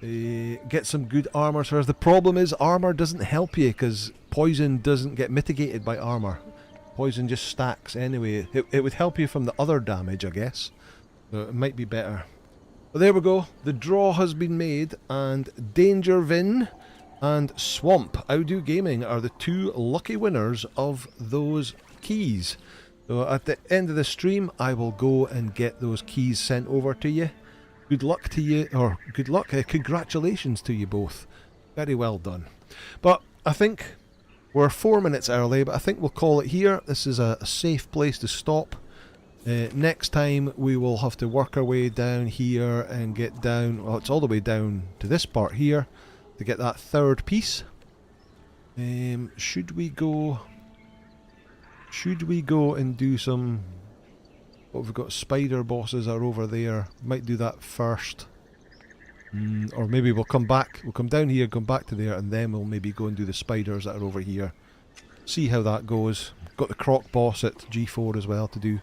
Get some good armour first. The problem is armour doesn't help you because poison doesn't get mitigated by armour. Poison just stacks anyway. It would help you from the other damage, I guess. So it might be better. But there we go. The draw has been made, and Dangervin and Swamp Audio Gaming are the 2 lucky winners of those keys. So at the end of the stream, I will go and get those keys sent over to you. Good luck to you, or good luck, congratulations to you both. Very well done. But I think we're 4 minutes early, but I think we'll call it here. This is a safe place to stop. Next time we will have to work our way down here and get down, well, it's all the way down to this part here to get that 3rd piece. Should we go and do some... What we've got, spider bosses are over there. Might do that first. Or maybe we'll come back, we'll come down here, come back to there, and then we'll maybe go and do the spiders that are over here. See how that goes. Got the croc boss at G4 as well to do.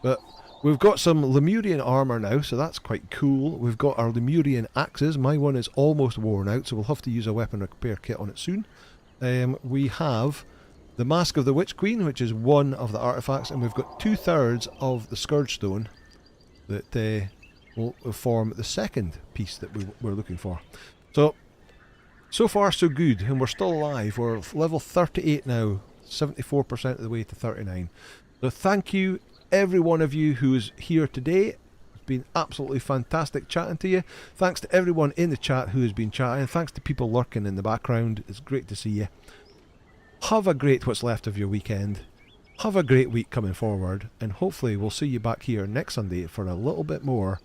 But we've got some Lemurian armour now, so that's quite cool. We've got our Lemurian axes. My one is almost worn out, so we'll have to use a weapon repair kit on it soon. We have the Mask of the Witch Queen, which is one of the artefacts, and we've got 2/3 of the Scourgestone that will form the second piece that we're looking for. So far so good, and we're still alive. We're level 38 now, 74% of the way to 39. So thank you, every one of you who is here today. It's been absolutely fantastic chatting to you. Thanks to everyone in the chat who has been chatting. Thanks to people lurking in the background. It's great to see you. Have a great what's left of your weekend. Have a great week coming forward, and hopefully we'll see you back here next Sunday for a little bit more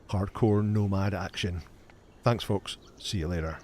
Hardcore Nomad action. Thanks folks, see you later.